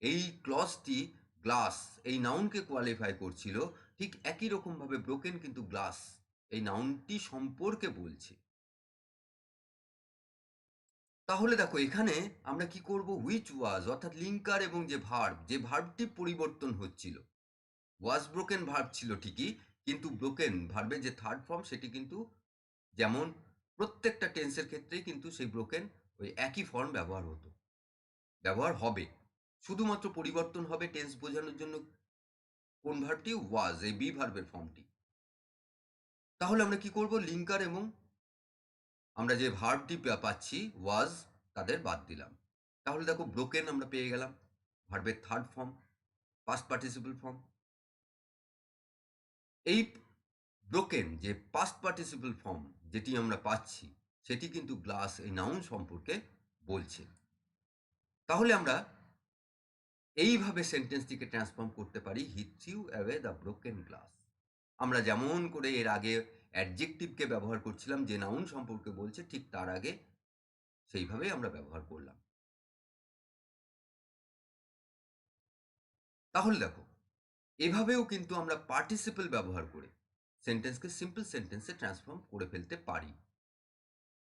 Speaker 1: এই ক্লজটি গ্লাস এই নাউনকে কোয়ালিফাই করছিল, ঠিক একই রকম ভাবে ব্রোকেন কিন্তু গ্লাস এই নাউনটি সম্পর্কে বলছে। তাহলে দেখো এখানে আমরা কি করব? হুইচ ওয়াজ অর্থাৎ লিঙ্কার এবং যে ভার্বটি পরিবর্তন হচ্ছিল, ওয়াজ ব্রোকেন ভার্ব ছিল ঠিকই, কিন্তু ব্রোকেন ভার্বের যে থার্ড ফর্ম সেটি কিন্তু যেমন প্রত্যেকটা টেন্সের ক্ষেত্রেই কিন্তু সেই ব্রোকেন ওই একই ফর্ম ব্যবহার হবে, শুধুমাত্র পরিবর্তন হবে টেন্স বোঝানোর জন্য কোন ভার্বটি? ওয়াজ, এই বি ভার্বের ফর্মটি। তাহলে আমরা কি করব? লিঙ্কার এবং আমরা যে ভার্বটি পাচ্ছি ওয়াজ, তাদের বাদ দিলাম। তাহলে দেখো ব্রোকেন আমরা পেয়ে গেলাম, ভার্বের third form, past participle form. এই ব্রোকেন যে পাস্ট পার্টিসিপল ফর্ম যেটি আমরা পাচ্ছি সেটি কিন্তু গ্লাস এই নাউন সম্পর্কে বলছে। তাহলে আমরা এইভাবে সেন্টেন্সটিকে ট্রান্সফর্ম করতে পারি, he threw away the broken glass. আমরা যেমন করে এর আগে অ্যাডজেক্টিভকে ব্যবহার করছিলাম যে নাউন সম্পর্কে বলছে, ঠিক তার আগে সেইভাবেই আমরা ব্যবহার করলাম। তাহলে দেখো এভাবেও কিন্তু আমরা পার্টিসিপল ব্যবহার করে সেন্টেন্সকে সিম্পল সেন্টেন্সে ট্রান্সফর্ম করে ফেলতে পারি।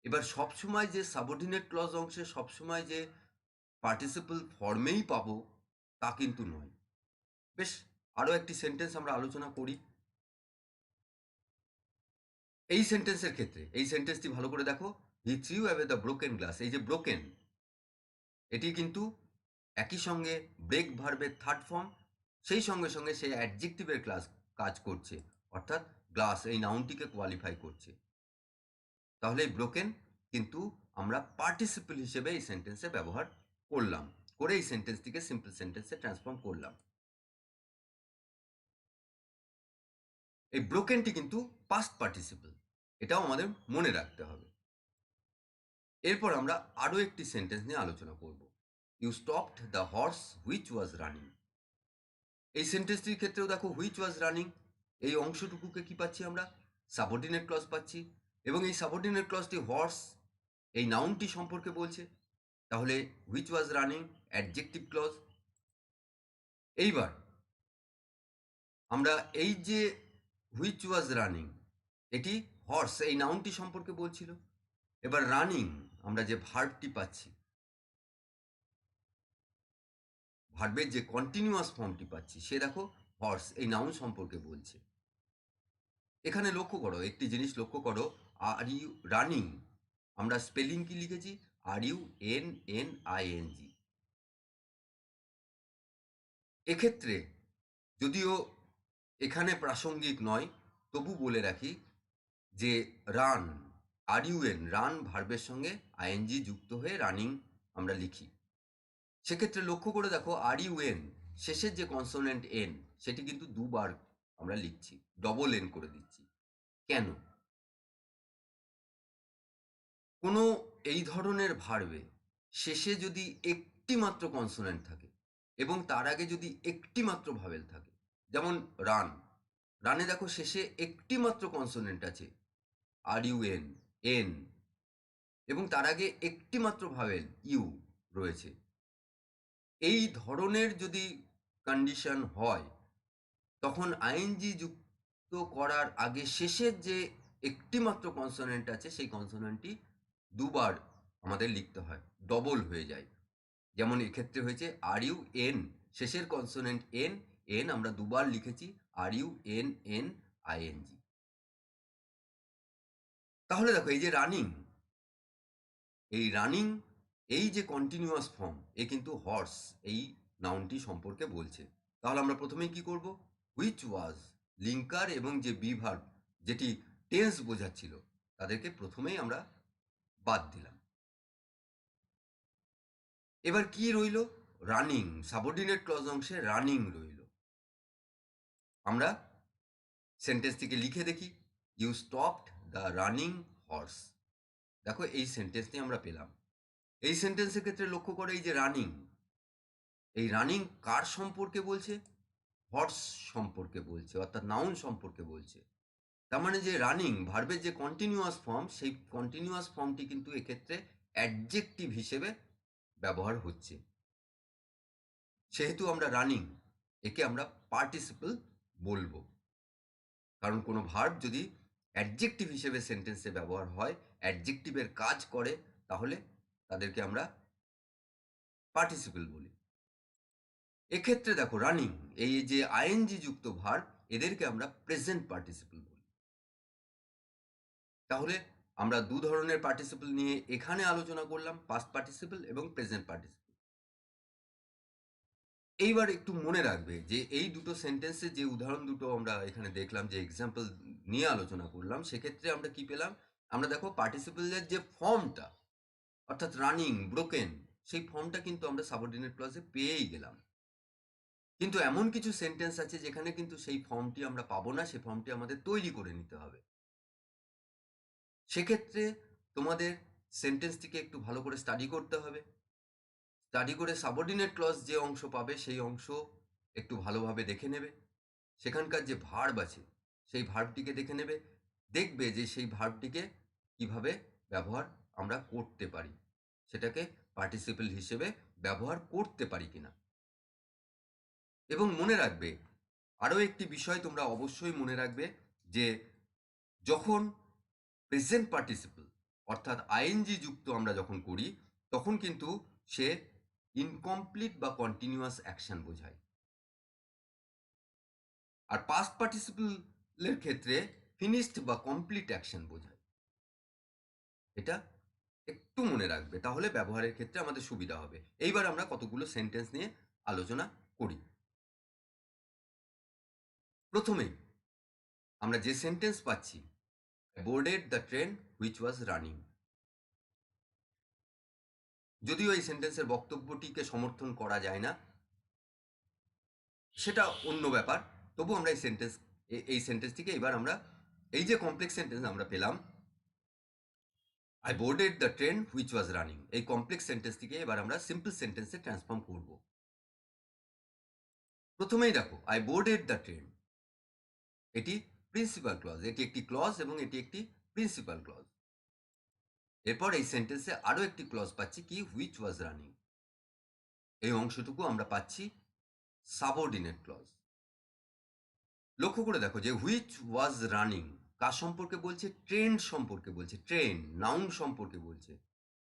Speaker 1: এবার সবসময় যে সাবঅর্ডিনেট ক্লজ অংশে সবসময় যে পার্টিসিপল ফর্মেই পাবো তা কিন্তু নয়। বেশ, আরও একটি সেন্টেন্স আমরা আলোচনা করি। এই সেন্টেন্সের ক্ষেত্রে এই সেন্টেন্সটি ভালো করে দেখো, he threw away the broken glass. এই যে ব্রোকেন, এটি কিন্তু একই সঙ্গে ব্রেক ভার্বের থার্ড ফর্ম, সেই সঙ্গে সঙ্গে সে অ্যাডজেক্টিভের কাজ করছে, অর্থাৎ গ্লাস এই নাউনটিকে কোয়ালিফাই করছে। তাহলে এই ব্রোকেন কিন্তু আমরা পার্টিসিপল হিসেবে এই সেন্টেন্সে ব্যবহার করলাম, করে এই সেন্টেন্সটিকে সিম্পল সেন্টেন্সে ট্রান্সফর্ম করলাম। এই ব্রোকেনটি কিন্তু পাস্ট পার্টিসিপল, এটাও আমাদের মনে রাখতে হবে। এরপর আমরা আরও একটি সেন্টেন্স নিয়ে আলোচনা করব, you stopped the horse which was running. এই সেন্টেন্সটির ক্ষেত্রেও দেখো হুইচ ওয়াজ রানিং এই অংশটুকুকে কি পাচ্ছি? আমরা সাবঅর্ডিনেট ক্লজ পাচ্ছি, এবং এই সাবঅর্ডিনেট ক্লজটি হর্স এই নাউনটি সম্পর্কে বলছে। তাহলে which was running adjective clause. এইবার আমরা এই যে হুইচ ওয়াজ রানিং, এটি হর্স এই নাউনটি সম্পর্কে বলছিল। এবার রানিং আমরা যে ভার্বটি পাচ্ছি, ভার্বের যে কন্টিনিউয়াস ফর্মটি পাচ্ছি, সে দেখো হর্স এই নাউন সম্পর্কে বলছে। এখানে লক্ষ্য করো, একটি জিনিস লক্ষ্য করো, আর ইউ রানিং আমরা স্পেলিং কি লিখেছি? RUNNING। এক্ষেত্রে যদিও এখানে প্রাসঙ্গিক নয়, তবু বলে রাখি যে রান, RUN রান ভার্বের সঙ্গে ING যুক্ত হয়ে রানিং আমরা লিখি। সেক্ষেত্রে লক্ষ্য করে দেখো RUN শেষের যে কনসোনেন্ট এন সেটি কিন্তু দুবার আমরা লিখছি, ডবল এন করে দিচ্ছি। কেন? কোনো এই ধরনের ভার্বে শেষে যদি একটি মাত্র কনসোনেন্ট থাকে এবং তার আগে যদি একটি মাত্র ভাওয়েল থাকে, যেমন রান, রানে দেখো শেষে একটি মাত্র কনসোনেন্ট আছে RUN এন, এবং তার আগে একটি মাত্র ভাওয়েল ইউ রয়েছে। এই ধরনের যদি কন্ডিশন হয়, তখন আইএনজি যুক্ত করার আগে শেষের যে একটি মাত্র কনসোনেন্ট আছে সেই কনসোনেন্টটি দুবার আমাদের লিখতে হয়, ডবল হয়ে যায়। যেমন এক্ষেত্রে হয়েছে RUN শেষের কনসোনেন্ট এন, এন আমরা দুবার লিখেছি RUNNING। তাহলে দেখো এই যে রানিং, এই রানিং এই যে কন্টিনিউয়াস ফর্ম, এ কিন্তু হর্স এই নাউনটি সম্পর্কে বলছে। তাহলে আমরা প্রথমেই কি করব? হুইচ ওয়াজ লিঙ্কার এবং যে বি ভার্ব যেটি টেন্স বোঝাচ্ছিল, তাদেরকে প্রথমেই আমরা বাদ দিলাম। এবার কি রইল? রানিং, সাবঅর্ডিনেট ক্লজ অংশে রানিং রইল। আমরা সেন্টেন্সটিকে লিখে দেখি, you stopped the running horse. দেখো এই সেন্টেন্সটি আমরা পেলাম। এই সেন্টেন্সের ক্ষেত্রে লক্ষ্য করে এই যে রানিং, এই রানিং কার সম্পর্কে বলছে? হর্স সম্পর্কে বলছে, অর্থাৎ নাউন সম্পর্কে বলছে। তার মানে যে রানিং ভার্বের যে কন্টিনিউয়াস ফর্ম, সেই কন্টিনিউয়াস ফর্মটি কিন্তু এক্ষেত্রে অ্যাডজেক্টিভ হিসেবে ব্যবহার হচ্ছে। সেহেতু আমরা রানিং, একে আমরা পার্টিসিপল বলবো। কারণ কোনো ভার্ব যদি অ্যাডজেক্টিভ হিসেবে সেন্টেন্সে ব্যবহার হয়, অ্যাডজেক্টিভের কাজ করে, তাহলে তাদেরকে আমরা পার্টিসিপল বলি। এক্ষেত্রে দেখো রানিং, এই যে আইএনজি যুক্ত ভার্ব, এদেরকে আমরা প্রেজেন্ট পার্টিসিপল বলি। তাহলে আমরা দু ধরনের পার্টিসিপল নিয়ে এখানে আলোচনা করলাম, পাস্ট পার্টিসিপল এবং প্রেজেন্ট পার্টিসিপল। এইবার একটু মনে রাখবে যে এই দুটো সেন্টেন্সে যে উদাহরণ দুটো আমরা এখানে দেখলাম, যে এক্সাম্পল নিয়ে আলোচনা করলাম, সেক্ষেত্রে আমরা কি পেলাম? আমরা দেখো পার্টিসিপলের যে ফর্মটা, অর্থাৎ রানিং, ব্রোকেন, সেই ফর্মটা কিন্তু আমরা সাবঅর্ডিনেট ক্লজে পেয়েই গেলাম। কিন্তু এমন কিছু সেন্টেন্স আছে যেখানে কিন্তু সেই ফর্মটি আমরা পাবো না, সেই ফর্মটি আমাদের তৈরি করে নিতে হবে। সেক্ষেত্রে তোমাদের সেন্টেন্সটিকে একটু ভালো করে স্টাডি করতে হবে। স্টাডি করে সাবঅর্ডিনেট ক্লজ যে অংশ পাবে সেই অংশ একটু ভালোভাবে দেখে নেবে। সেখানকার যে ভার্ব আছে সেই ভার্বটিকে দেখে নেবে, দেখবে যে সেই ভার্বটিকে কিভাবে ব্যবহার আমরা করতে পারি, সেটাকে পার্টিসিপল হিসেবে ব্যবহার করতে পারি কিনা। এবং মনে রাখবে আরও একটি বিষয় তোমরা অবশ্যই মনে রাখবে, যে যখন প্রেজেন্ট পার্টিসিপল অর্থাৎ আইএনজি যুক্ত আমরা যখন করি, তখন কিন্তু সে ইনকমপ্লিট বা কন্টিনিউয়াস অ্যাকশন বোঝায়। আর পাস্ট পার্টিসিপলের ক্ষেত্রে ফিনিশড বা কমপ্লিট অ্যাকশন বোঝায়। এটা একটু মনে রাখবে, তাহলে ব্যবহারের ক্ষেত্রে আমাদের সুবিধা হবে। এইবার আমরা কতগুলো সেন্টেন্স নিয়ে আলোচনা করি। প্রথমেই আমরা যে সেন্টেন্স পাচ্ছি, boarded the train which was running. যদিও এই সেন্টেন্সের বক্তব্যটিকে সমর্থন করা যায় না, সেটা অন্য ব্যাপার, তবু আমরা এই সেন্টেন্সটিকে এবার আমরা, এই যে কমপ্লেক্স সেন্টেন্স আমরা পেলাম, I boarded the train which was running, এই কমপ্লেক্স সেন্টেন্সটিকে এবার আমরা সিম্পল সেন্টেন্সে ট্রান্সফর্ম করব। প্রথমেই দেখো আই বোর্ডেড দ্য ট্রেন, এটি প্রিন্সিপাল ক্লজ, এটি একটি ক্লজ এবং এটি একটি প্রিন্সিপাল ক্লজ। এরপর এই সেন্টেন্সে আরো একটি ক্লজ পাচ্ছি, কি? Which was running. এই অংশটুকু আমরা পাচ্ছি সাবঅর্ডিনেট ক্লজ। লক্ষ্য করে দেখো যে হুইচ ওয়াজ রানিং কার সম্পর্কে বলছে? ট্রেন সম্পর্কে বলছে, ট্রেন নাউন সম্পর্কে বলছে।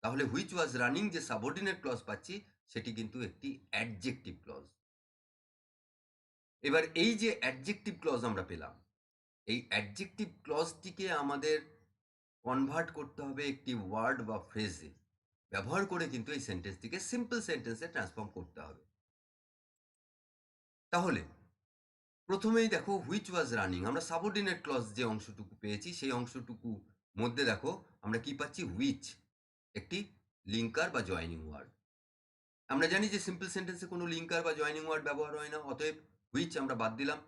Speaker 1: তাহলে হুইচ ওয়াজ রানিং যে সাবঅর্ডিনেট ক্লজ পাচ্ছি, সেটি কিন্তু একটি অ্যাডজেক্টিভ ক্লজ। এবার এই যে অ্যাডজেক্টিভ ক্লজ আমরা পেলাম, এই অ্যাডজেক্টিভ ক্লজটিকে আমাদের কনভার্ট করতে হবে একটি ওয়ার্ড বা ফ্রেজে, ব্যবহার করে কিন্তু এই সেন্টেন্সটিকে সিম্পল সেন্টেন্সে ট্রান্সফর্ম করতে হবে। তাহলে প্রথমেই দেখো হুইচ ওয়াজ রানিং, আমরা সাবঅর্ডিনেট ক্লজ যে অংশটুকু পেয়েছি, সেই অংশটুকু মধ্যে দেখো আমরা কি পাচ্ছি? হুইচ, একটি লিঙ্কার বা জয়নিং ওয়ার্ড। আমরা জানি যে সিম্পল সেন্টেন্সে কোনো লিঙ্কার বা জয়নিং ওয়ার্ড ব্যবহার হয় না, অতএব হুইচ আমরা বাদ দিলাম।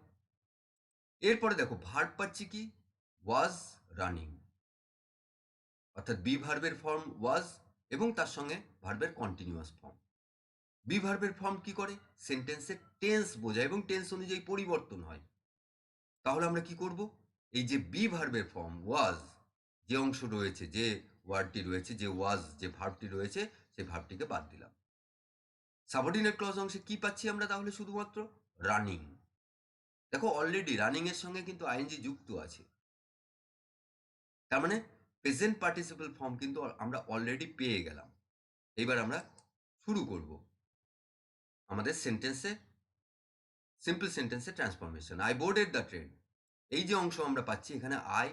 Speaker 1: এরপরে দেখো ভার্ব পাচ্ছি কি? ওয়াজ রানিং, অর্থাৎ বি ভার্বের ফর্ম ওয়াজ এবং তার সঙ্গে ভার্বের কন্টিনিউয়াস ফর্ম। বি ভার্বের ফর্ম কি করে? সেন্টেন্সের টেন্স বোঝায় এবং টেন্স অনুযায়ী পরিবর্তন হয়। তাহলে আমরা কি করব? এই যে বি ভার্বের ফর্ম ওয়াজ, যে অংশ রয়েছে, যে ওয়ার্ডটি রয়েছে, যে ওয়াজ যে ভার্বটি রয়েছে, সেই ভার্বটিকে বাদ দিলাম। সাবঅর্ডিনেট ক্লজ অংশে কি পাচ্ছি আমরা? তাহলে শুধুমাত্র রানিং। দেখো অলরেডি রানিং এর সঙ্গে কিন্তু আইএনজি যুক্ত আছে, তার মানে প্রেজেন্ট পার্টিসিপল ফর্ম কিন্তু আমরা অলরেডি পেয়ে গেলাম। এবার আমরা শুরু করব আমাদের সেন্টেন্সে, সিম্পল সেন্টেন্সে transformation. I boarded the train, এই যে অংশ আমরা পাচ্ছি, এখানে আই,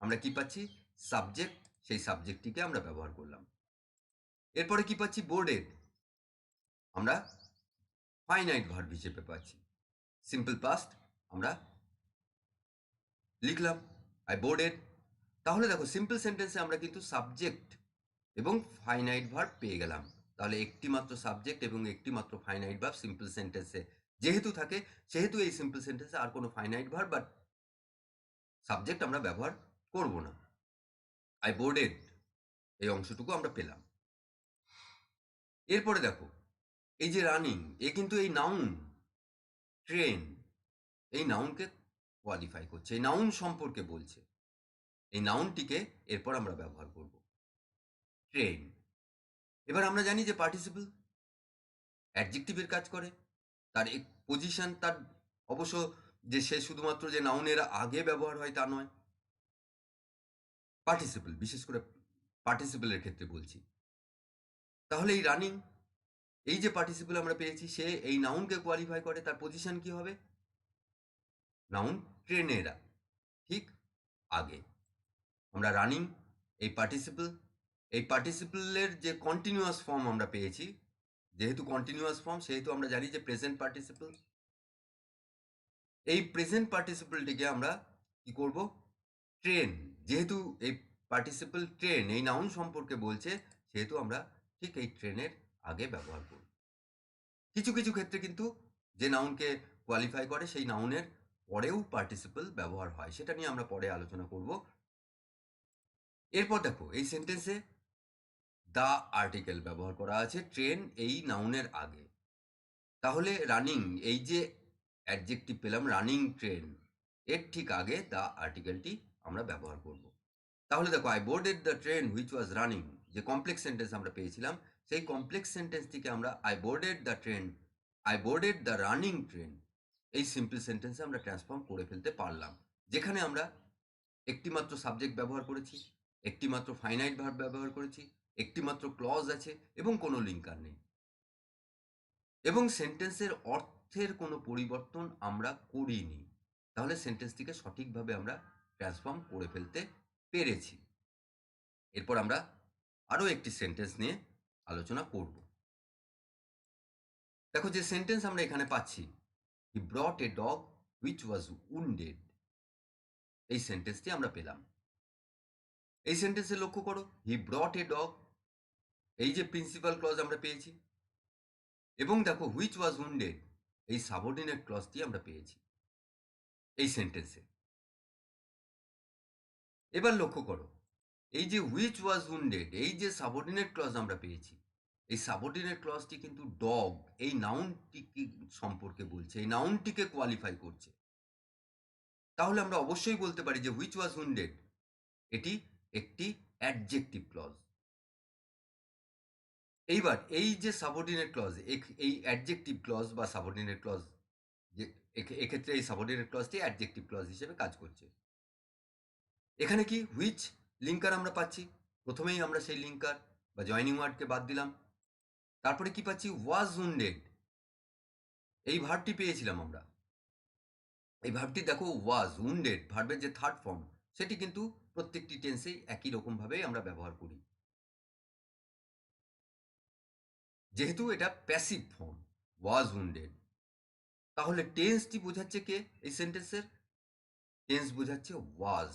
Speaker 1: আমরা কি পাচ্ছি? সাবজেক্ট, সেই সাবজেক্টটিকে আমরা ব্যবহার করলাম। এরপরে কি পাচ্ছি? বোর্ডেড, আমরা ফাইনাইট ভার্ব হিসেবে পাচ্ছি। সিম্পল পাস্ট আমরা লিখলাম আই বোর্ডেড, তাহলে দেখো সিম্পল সেন্টেন্সে আমরা কিন্তু সাবজেক্ট এবং ফাইনাইট ভার্ব পেয়ে গেলাম। তাহলে একটি মাত্র সাবজেক্ট এবং একটি মাত্র ফাইনাইট ভার্ব সিম্পল সেন্টেন্সে যেহেতু থাকে, সেহেতু এই সিম্পল সেন্টেন্সে আর কোনো ফাইনাইট ভার্ব বা সাবজেক্ট আমরা ব্যবহার করব না। আই বোর্ডেড এই অংশটুকু আমরা পেলাম। এরপরে দেখো এই যে রানিং, এ কিন্তু এই নাউন ট্রেন, এই নাউনকে কোয়ালিফাই করছে, এই নাউন সম্পর্কে বলছে। এই নাউনটিকে এরপর আমরা ব্যবহার করব, ট্রেন। এবার আমরা জানি যে পার্টিসিপল অ্যাডজেক্টিভের কাজ করে, তার এক পজিশন, তার অবশ্য যে সে শুধুমাত্র যে নাউনের আগে ব্যবহার হয় তা নয়, পার্টিসিপল, বিশেষ করে পার্টিসিপলের ক্ষেত্রে বলছি। তাহলে এই রানিং, এই যে পার্টিসিপল আমরা পেয়েছি, সে এই নাউনকে কোয়ালিফাই করে, তার পজিশন কি হবে? নাউন ট্রেনের ঠিক আগে। আমরা রানিং, এই পার্টিসিপলের যে কন্টিনিউয়াস ফর্ম আমরা পেয়েছি, যেহেতু কন্টিনিউয়াস ফর্ম সেহেতু আমরা জানি যে প্রেজেন্ট পার্টিসিপল। এই প্রেজেন্ট পার্টিসিপলটিকে আমরা কি করব? ট্রেন, যেহেতু এই পার্টিসিপল ট্রেন এই নাউন সম্পর্কে বলছে, সেহেতু আমরা ঠিক এই ট্রেনের আগে ব্যবহার করব। কিছু কিছু ক্ষেত্রে কিন্তু যে নাউনকে কোয়ালিফাই করে সেই নাউনের পরেও পার্টিসিপল ব্যবহার হয়, সেটা নিয়ে আমরা পরে আলোচনা করব। এরপর দেখো এই সেন্টেন্সে দা আর্টিকেল ব্যবহার করা আছে ট্রেন এই নাউনের আগে। তাহলে রানিং, এই যে অ্যাডজেক্টিভ পেলাম রানিং ট্রেন, এর ঠিক আগে দা আর্টিকেলটি আমরা ব্যবহার করব। তাহলে দেখো I boarded the train which was running, যে কমপ্লেক্স সেন্টেন্স আমরা পেয়েছিলাম, সেই কমপ্লেক্স সেন্টেন্সটিকে আমরা I boarded the train, I boarded the running train, এই সিম্পল সেন্টেন্সে আমরা ট্রান্সফর্ম করে ফেলতে পারলাম, যেখানে আমরা একটি মাত্র সাবজেক্ট ব্যবহার করেছি, একটি মাত্র ফাইনাইট ভার্ব ব্যবহার করেছি, একটি মাত্র ক্লজ আছে এবং কোনো লিঙ্কার নেই, এবং সেন্টেন্সের অর্থের কোনো পরিবর্তন আমরা করিনি। তাহলে সেন্টেন্সটিকে সঠিকভাবে আমরা ট্রান্সফর্ম করে ফেলতে পেরেছি। এরপর আমরা আরও একটি সেন্টেন্স নিয়ে আলোচনা করব। দেখো যে সেন্টেন্স আমরা এখানে পাচ্ছি, he brought a dog which was wounded, এই সেন্টেন্সটি আমরা পেলাম। এই সেন্টেন্সে লক্ষ্য করো, হি ব্রট এ ডগ, এই যে প্রিন্সিপাল ক্লজ আমরা পেয়েছি, এবং দেখো হুইচ ওয়াজ উন্ডেড, এই সাবঅর্ডিনেট ক্লজটি আমরা পেয়েছি এই সেন্টেন্সে। এবার লক্ষ্য করো, এই যে হুইচ ওয়াজ উন্ডেড, এই যে সাবঅর্ডিনেট ক্লজ আমরা পেয়েছি, এই সাবঅর্ডিনেট ক্লজটি কিন্তু ডগ এই নাউনটি সম্পর্কে বলছে, এই নাউনটিকে কোয়ালিফাই করছে। তাহলে আমরা অবশ্যই বলতে পারি যে হুইচ ওয়াজ উন্ডেড এটি একটি অ্যাডজেক্টিভ ক্লজ। এইবার এই যে সাবঅর্ডিনেট ক্লজ, এই অ্যাডজেক্টিভ ক্লজ বা সাবঅর্ডিনেট ক্লজ, যে এক্ষেত্রে এই সাবঅর্ডিনেট ক্লজটি অ্যাডজেক্টিভ ক্লজ হিসেবে কাজ করছে। এখানে কি হুইচ লিঙ্কার আমরা পাচ্ছি, প্রথমেই আমরা সেই লিঙ্কার বা জয়নিং ওয়ার্ডকে বাদ দিলাম। তারপরে কি পাচ্ছি? ওয়াজ উন্ডেড, এই ভার্বটি পেয়েছিলাম আমরা। এই ভার্বটি দেখো ওয়াজ উন্ডেড ভার্বের যে থার্ড ফর্ম, সেটি কিন্তু প্রত্যেকটি টেন্সেই একই রকম ভাবেই আমরা ব্যবহার করি, যেহেতু এটা প্যাসিভ ফর্ম ওয়াজ উন্ডেড। তাহলে টেন্সটি বোঝাচ্ছে কে এই সেন্টেন্সের? টেন্স বোঝাচ্ছে ওয়াজ।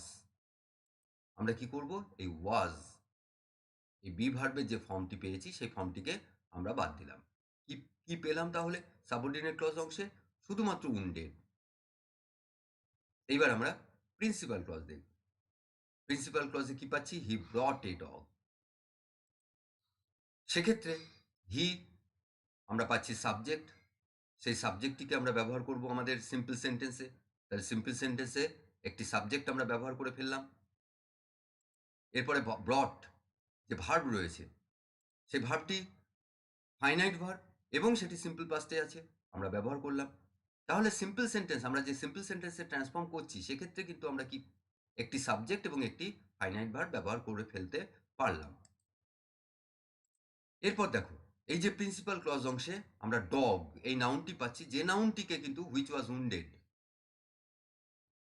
Speaker 1: আমরা কি করব? এই ওয়াজ, এই বি ভার্বের যে ফর্মটি পেয়েছি সেই ফর্মটিকে আমরা বাদ দিলাম। কি কি পেলাম তাহলে সাবঅর্ডিনেট ক্লজ অংশে? শুধুমাত্র উন্ডেড। এইবার আমরা প্রিন্সিপাল ক্লজ দেখব। প্রিন্সিপাল ক্লজে কি পাচ্ছি? He brought a dog. সেক্ষেত্রে হি আমরা পাচ্ছি সাবজেক্ট, সেই সাবজেক্টটিকে আমরা ব্যবহার করব আমাদের সিম্পল সেন্টেন্সে। তাহলে সিম্পল সেন্টেন্সে একটি সাবজেক্ট আমরা ব্যবহার করে ফেললাম। এরপরে ব্রট যে ভার্ব রয়েছে, সেই ভার্বটি ফাইনাইট ভার্ব এবং সেটি সিম্পল পাস্টে আছে, আমরা ব্যবহার করলাম। তাহলে সিম্পল সেন্টেন্স, আমরা যে সিম্পল সেন্টেন্সে ট্রান্সফর্ম করছি, সেক্ষেত্রে কিন্তু আমরা কি একটি সাবজেক্ট এবং একটি ফাইনাইট ভার্ব ব্যবহার করে ফেলতে পারলাম। এরপর দেখো এই যে প্রিন্সিপাল ক্লজ অংশে আমরা ডগ এই নাউনটি পাচ্ছি, যে নাউনটিকে কিন্তু হুইচ ওয়াজ উন্ডেড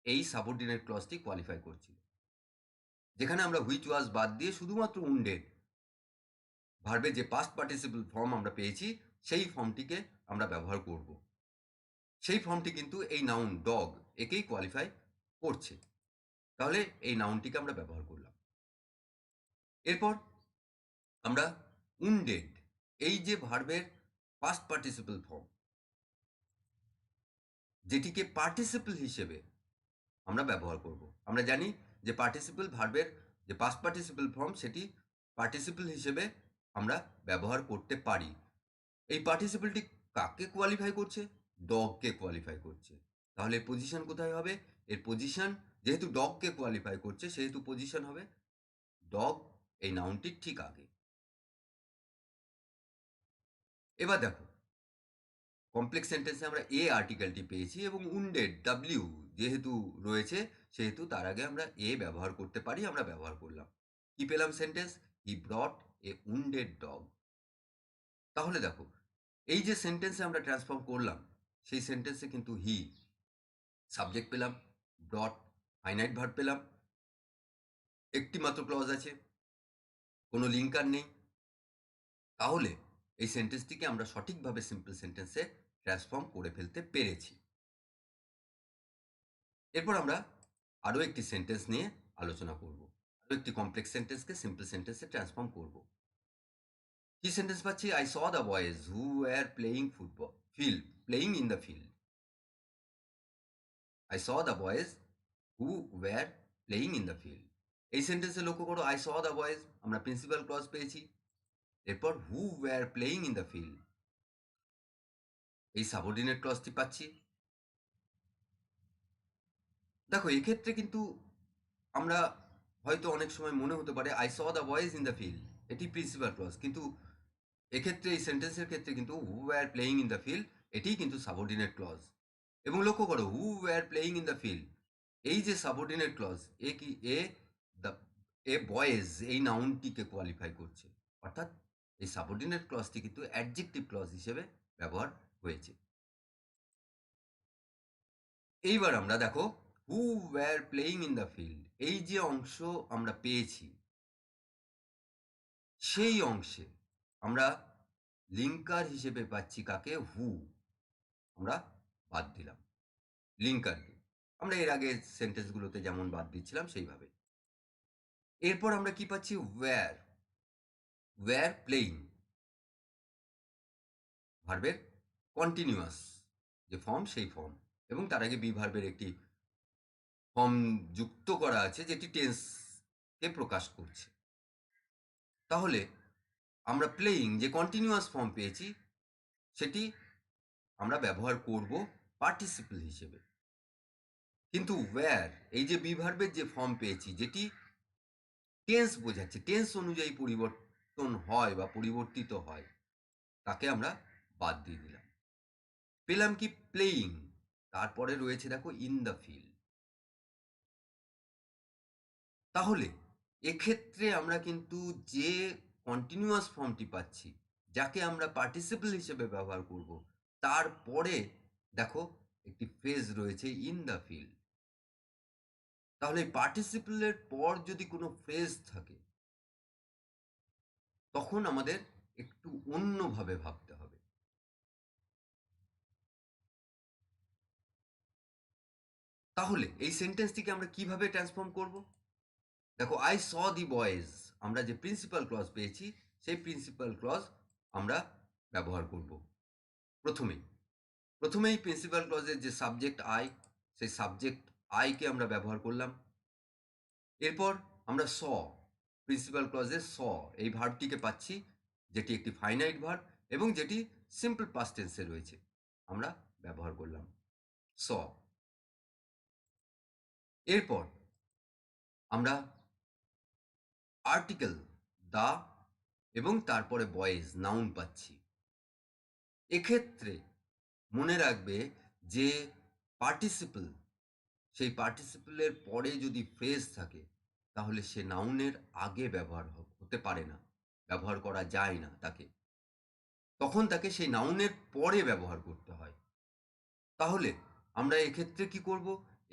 Speaker 1: এই সাবঅর্ডিনেট ক্লজটি কোয়ালিফাই করছিল, যেখানে আমরা হুইচ ওয়াজ বাদ দিয়ে শুধুমাত্র উন্ডেড ভার্বের যে পাস্ট পার্টিসিপল ফর্ম আমরা পেয়েছি, সেই ফর্মটিকে আমরা ব্যবহার করব। সেই ফর্মটি কিন্তু এই নাউন ডগ একেই কোয়ালিফাই করছে। তাহলে এই নাউনটিকে আমরা ব্যবহার করলাম। এরপর আমরা উন্ডেড, এই যে ভার্বের পাস্ট পার্টিসিপল ফর্ম, যেটিকে পার্টিসিপল হিসেবে আমরা ব্যবহার করব। আমরা জানি যে পার্টিসিপল ভার্বের যে পাস্ট পার্টিসিপল ফর্ম সেটি পার্টিসিপল হিসেবে আমরা ব্যবহার করতে পারি। এই পার্টিসিপলটি কাকে কোয়ালিফাই করছে? ডগকে কোয়ালিফাই করছে। তাহলে পজিশন কোথায় হবে? এর পজিশন, যেহেতু ডগকে কোয়ালিফাই করছে সেহেতু পজিশন হবে ডগ এই নাউনটির ঠিক আগে। এবার দেখো, কমপ্লেক্স সেন্টেন্সে আমরা এ আর্টিকেলটি পেয়েছি এবং উন্ডেড ডাব্লিউ যেহেতু রয়েছে সেহেতু তার আগে আমরা এ ব্যবহার করতে পারি, আমরা ব্যবহার করলাম। কি পেলাম sentence? He brought a wounded dog. তাহলে দেখো, এই যে সেন্টেন্সে আমরা ট্রান্সফর্ম করলাম সেই সেন্টেন্সে কিন্তু হি সাবজেক্ট পেলাম, ব্রট ফাইনাইট ভার্ব পেলাম, একটি মাত্র ক্লজ আছে, কোনো লিঙ্কার নেই। তাহলে এই সেন্টেন্সটিকে আমরা সঠিকভাবে সিম্পল সেন্টেন্সে ট্রান্সফর্ম করে ফেলতে পেরেছি। এরপর আমরা আরও একটি সেন্টেন্স নিয়ে আলোচনা করব, আরও একটি কমপ্লেক্স সেন্টেন্সকে সিম্পল সেন্টেন্সে ট্রান্সফর্ম করব। কি সেন্টেন্স পাচ্ছি? I saw the boys who were playing football field playing in the field. I saw the boys who were playing in the field. এই সেন্টেন্সে লক্ষ্য করো, আই স দ্য বয়েজ আমরা principal clause পেয়েছি, এরপর who were playing in the field এই subordinate ক্লজটি পাচ্ছি। দেখো, এক্ষেত্রে কিন্তু আমরা হয়তো অনেক সময় মনে হতে পারে I saw the boys in the field এটি প্রিন্সিপাল ক্লজ, কিন্তু এক্ষেত্রে এই সেন্টেন্সের ক্ষেত্রে কিন্তু who were playing in the field এটিই কিন্তু সাবঅর্ডিনেট ক্লজ। এবং লক্ষ্য করো, who were playing in the field এই যে সাবঅর্ডিনেট ক্লজ এ কি দ্য এ বয়েজ এই নাউনটিকে কোয়ালিফাই করছে, অর্থাৎ এই সাবঅর্ডিনেট ক্লজটি কিন্তু অ্যাডজেক্টিভ ক্লজ হিসেবে ব্যবহার হয়েছে। এইবার আমরা দেখো, who were playing in the field এই যে অংশ আমরা পেয়েছি সেই অংশে আমরা লিঙ্কার হিসেবে পাচ্ছি কাকে? হু। আমরা বাদ দিলাম লিঙ্কারকে, আমরা এর আগে সেন্টেন্সগুলোতে যেমন বাদ দিচ্ছিলাম সেইভাবে। এরপর আমরা কি পাচ্ছি? ওয়্যার, ওয়্যার প্লেইং ভার্বের কন্টিনিউয়াস যে ফর্ম সেই ফর্ম, এবং তার আগে বি ভার্বের একটি ফর্ম যুক্ত করা আছে যেটি টেন্সকে প্রকাশ করছে। তাহলে আমরা প্লেইং যে কন্টিনিউয়াস ফর্ম পেয়েছি সেটি আমরা ব্যবহার করব পার্টিসিপল হিসেবে, কিন্তু ওয়্যার এই যে বি ভার্বের যে ফর্ম পেয়েছি যেটি টেন্স বোঝাচ্ছে, টেন্স অনুযায়ী পরিবর্তন হয় বা পরিবর্তিত হয়, তাকে আমরা বাদ দিয়ে দিলাম। পেলাম কি? প্লেইং, তারপরে রয়েছে দেখো ইন দ্য ফিল্ড। তাহলে এক্ষেত্রে আমরা কিন্তু যে কন্টিনিউয়াস ফর্মটি পাচ্ছি যাকে আমরা পার্টিসিপল হিসেবে ব্যবহার করব, তারপরে দেখো একটি ফ্রেজ রয়েছে ইন দ্য ফিল্ড। তাহলে পার্টিসিপলের পর যদি কোনো ফ্রেজ থাকে তখন আমাদের একটু অন্যভাবে ভাবতে হবে। তাহলে এই সেন্টেন্সটিকে আমরা কিভাবে ট্রান্সফর্ম করব? দেখো, আই স দি বয়েজ আমরা যে প্রিন্সিপাল ক্লজ পেয়েছি সেই প্রিন্সিপাল ক্লজ আমরা ব্যবহার করব। প্রথমেই প্রিন্সিপাল ক্লজের যে সাবজেক্ট আই, সেই সাবজেক্ট আইকে আমরা ব্যবহার করলাম। এরপর আমরা স প্রিন্সিপাল ক্লজের স এই ভার্বটিকে পাচ্ছি, যেটি একটি ফাইনাইট ভার্ব এবং যেটি সিম্পল পাস্ট টেন্সে রয়েছে, আমরা ব্যবহার করলাম স। এরপর আমরা আর্টিকেল দা এবং তারপরে বয়েজ নাউন পাচ্ছি। এক্ষেত্রে মনে রাখবে যে পার্টিসিপল, সেই পার্টিসিপলের পরে যদি ফ্রেজ থাকে তাহলে সে নাউনের আগে ব্যবহার হতে পারে না, ব্যবহার করা যায় না তাকে, তখন তাকে সেই নাউনের পরে ব্যবহার করতে হয়। তাহলে আমরা এক্ষেত্রে কি করব?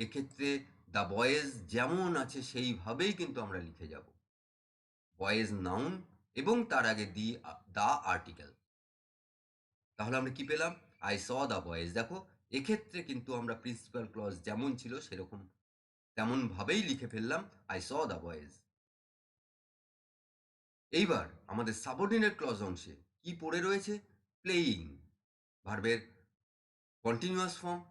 Speaker 1: এক্ষেত্রে দ্য বয়েজ যেমন আছে সেইভাবেই কিন্তু আমরা লিখে যাব, বয়েজ নাউন এবং তার আগে দি দা আর্টিকেল। তাহলে আমরা কি পেলাম? I saw the boys. দেখো, এক্ষেত্রে কিন্তু আমরা প্রিন্সিপাল ক্লজ যেমন ছিল সেরকম তেমনভাবেই লিখে ফেললাম আই স দ্য বয়েজ। এইবার আমাদের সাবঅর্ডিনেট ক্লজ অংশে কি পড়ে রয়েছে? প্লেয়িং, ভার্বের কন্টিনিউয়াস ফর্ম,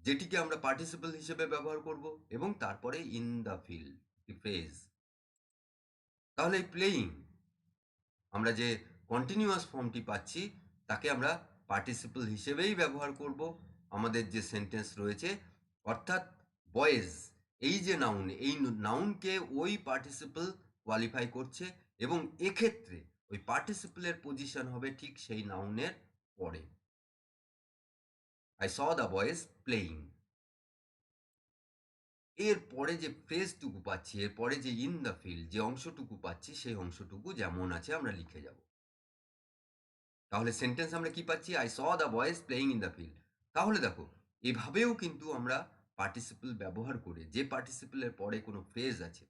Speaker 1: যেটিকে আমরা পার্টিসিপল হিসেবে ব্যবহার করব, এবং তারপরে in the field, the phrase. তাহলে এই প্লেয়িং, আমরা যে কন্টিনিউয়াস ফর্মটি পাচ্ছি তাকে আমরা পার্টিসিপল হিসেবেই ব্যবহার করব আমাদের যে সেন্টেন্স রয়েছে, অর্থাৎ বয়েজ এই যে নাউন, এই নাউনকে ওই পার্টিসিপল কোয়ালিফাই করছে, এবং এক্ষেত্রে ওই পার্টিসিপলের পজিশন হবে ঠিক সেই নাউনের পরে। I saw the boys playing. এর পরে যে ফ্রেজটুকু পাচ্ছি, এর পরে যে ইন দ্য ফিল্ড যে অংশটুকু পাচ্ছি, সেই অংশটুকু যেমন আছে আমরা লিখে যাব। তাহলে সেন্টেন্স আমরা কি পাচ্ছি? I saw the boys playing in the field. তাহলে দেখো, এভাবেও কিন্তু আমরা পার্টিসিপল ব্যবহার করে, যে পার্টিসিপলের পরে কোনো ফ্রেজ আছে,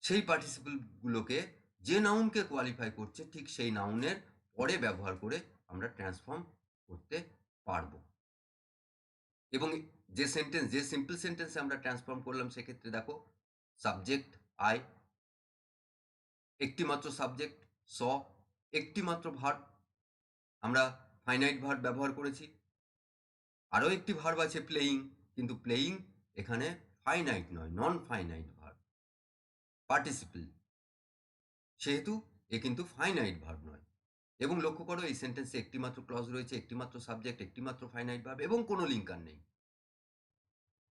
Speaker 1: সেই পার্টিসিপলগুলোকে যে নাউনকে কোয়ালিফাই করছে ঠিক সেই নাউনের পরে ব্যবহার করে আমরা ট্রান্সফর্ম করতে পারবো। এবং যে সেন্টেন্স, যে সিম্পল সেন্টেন্সে আমরা ট্রান্সফর্ম করলাম, সেক্ষেত্রে দেখো সাবজেক্ট আই, একটি মাত্র সাবজেক্ট স, একটি মাত্র ভার্ব, আমরা ফাইনাইট ভার্ব ব্যবহার করেছি। আরও একটি ভার্ব আছে প্লেয়িং, কিন্তু প্লেয়িং এখানে ফাইনাইট নয়, নন ফাইনাইট ভার্ব, পার্টিসিপল, সেহেতু এ কিন্তু ফাইনাইট ভার্ব নয়। এবং লক্ষ্য করো, এই সেন্টেন্সে একটি মাত্র ক্লজ রয়েছে, একটি মাত্র সাবজেক্ট, একটি মাত্র ফাইনাইট ভার্ব, এবং কোনো লিঙ্কার নেই।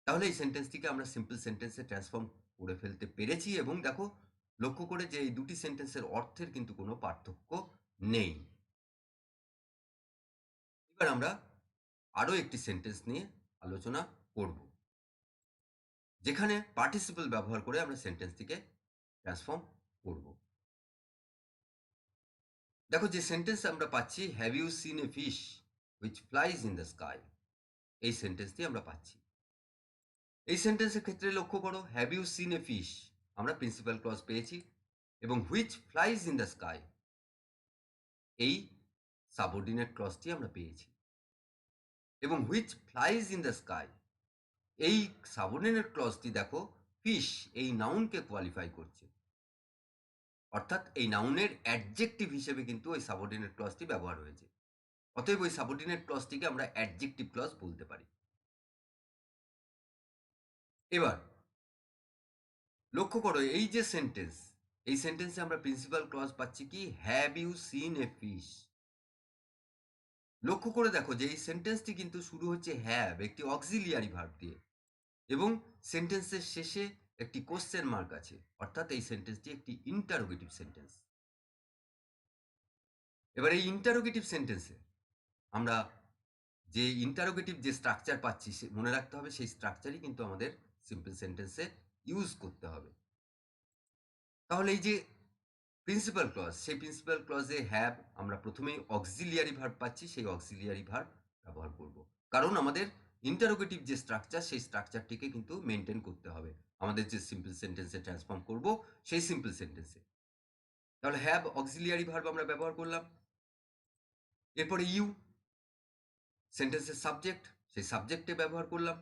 Speaker 1: তাহলে এই সেন্টেন্সটিকে আমরা সিম্পল সেন্টেন্সে ট্রান্সফর্ম করে ফেলতে পেরেছি। এবং দেখো, লক্ষ্য করে যে এই দুটি সেন্টেন্সের অর্থের কিন্তু কোনো পার্থক্য নেই। এবার আমরা আরও একটি সেন্টেন্স নিয়ে আলোচনা করব, যেখানে পার্টিসিপল ব্যবহার করে আমরা সেন্টেন্সটিকে ট্রান্সফর্ম করব। দেখো, যে সেন্টেন্স আমরা পাচ্ছি, have you seen a fish which flies in the sky, এই সেন্টেন্সটি আমরা পাচ্ছি। এই সেন্টেন্সের ক্ষেত্রে লক্ষ্য করো, have you seen a fish, আমরা প্রিন্সিপাল ক্লজ পেয়েছি, এবং which flies in the sky, এই সাবঅর্ডিনেট ক্লজটি আমরা পেয়েছি। এবং which flies in the sky, এই সাবঅর্ডিনেট ক্লজটি দেখো ফিশ এই নাউনকে কোয়ালিফাই করছে, অর্থাৎ এই নাউনের অ্যাডজেক্টিভ হিসেবে কিন্তু ওই সাবঅর্ডিনেট ক্লজটি ব্যবহার হয়েছে। অতএব ওই সাবঅর্ডিনেট ক্লজটিকে আমরা অ্যাডজেক্টিভ ক্লজ বলতে পারি। এবার লক্ষ্য করো, এই যে সেন্টেন্স, এই সেন্টেন্সে আমরা প্রিন্সিপাল ক্লজ পাচ্ছি কি? Have you seen a fish. লক্ষ্য করে দেখো যে এই সেন্টেন্সটি কিন্তু শুরু হচ্ছে হ্যাভ, একটি অক্সিলিয়ারি ভার্ব দিয়ে, এবং সেন্টেন্সের শেষে একটি কোশ্চেন মার্ক আছে, অর্থাৎ এই সেন্টেন্সটি একটি ইন্টারোগেটিভ সেন্টেন্স। এবার এই ইন্টারোগেটিভ সেন্টেন্সে আমরা যে ইন্টারোগেটিভ যে স্ট্রাকচার পাচ্ছি, মনে রাখতে হবে সেই স্ট্রাকচারই কিন্তু আমাদের সিম্পল সেন্টেন্সে ইউজ করতে হবে। তাহলে এই যে প্রিন্সিপাল ক্লজ, সেই প্রিন্সিপাল ক্লজে হ্যাভ আমরা প্রথমেই অক্সিলিয়ারি ভার্ব পাচ্ছি, সেই অক্সিলিয়ারি ভার্ব ব্যবহার করব, কারণ আমাদের ইন্টারোগেটিভ যে স্ট্রাকচার, সেই স্ট্রাকচারটিকে কিন্তু মেনটেন করতে হবে আমাদের যে সিম্পল সেন্টেন্সে ট্রান্সফর্ম করব সেই সিম্পল সেন্টেন্সে। তাহলে হ্যাভ অক্সিলিয়ারি ভার্ব আমরা ব্যবহার করলাম। এরপরে ইউ সেন্টেন্সের সাবজেক্ট, সেই সাবজেক্টে ব্যবহার করলাম।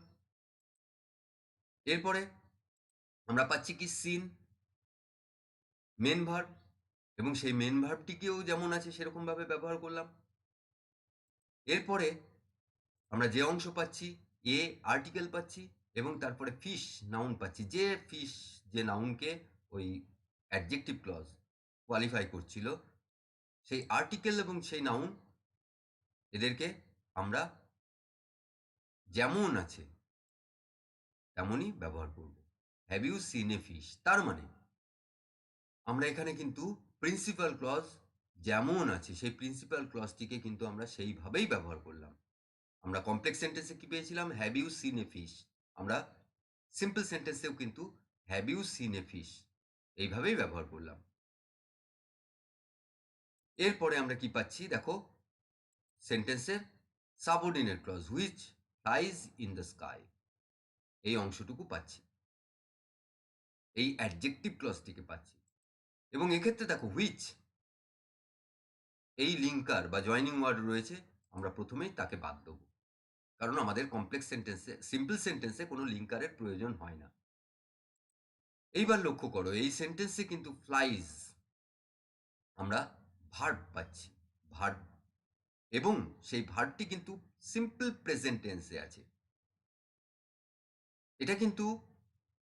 Speaker 1: এরপরে আমরা পাচ্ছি কি? সিন, মেন ভার্ব, এবং সেই মেন ভার্বটিকেও যেমন আছে সেরকমভাবে ব্যবহার করলাম। এরপরে আমরা যে অংশ পাচ্ছি, এ আর্টিকেল পাচ্ছি, এবং তারপরে ফিশ নাউন পাচ্ছি, যে ফিশ যে নাউনকে ওই অ্যাডজেক্টিভ ক্লজ কোয়ালিফাই করছিল, সেই আর্টিকেল এবং সেই নাউন, এদেরকে আমরা যেমন আছে তেমনই ব্যবহার করব। Have you seen a fish, তার মানে আমরা এখানে কিন্তু প্রিন্সিপাল ক্লজ যেমন আছে সেই প্রিন্সিপাল ক্লজটিকে কিন্তু আমরা সেইভাবেই ব্যবহার করলাম। আমরা কমপ্লেক্স সেন্টেন্সে কি পেয়েছিলাম? Have you seen a fish. আমরা সিম্পল সেন্টেন্সেও কিন্তু have you seen a fish এইভাবেই ব্যবহার করলাম। এরপরে আমরা কি পাচ্ছি? দেখো, সেন্টেন্সের subordinate clause which flies in the sky, এই অংশটুকু পাচ্ছি, এই অ্যাডজেক্টিভ ক্লজটিকে পাচ্ছি। এবং এক্ষেত্রে দেখো, হুইচ এই লিঙ্কার বা জয়নিং ওয়ার্ড রয়েছে, আমরা প্রথমেই তাকে বাদ দেবো। কারণ আমাদের কমপ্লেক্স সেন্টেন্সে, সিম্পল সেন্টেন্সে কোনো লিঙ্কারের প্রয়োজন হয় না। এইবার লক্ষ্য করো, এই সেন্টেন্সে কিন্তু ফ্লাইজ আমরা ভার্ব পাচ্ছি, ভার্ব, এবং সেই ভার্বটি কিন্তু সিম্পল প্রেজেন্ট টেন্সে আছে। এটা কিন্তু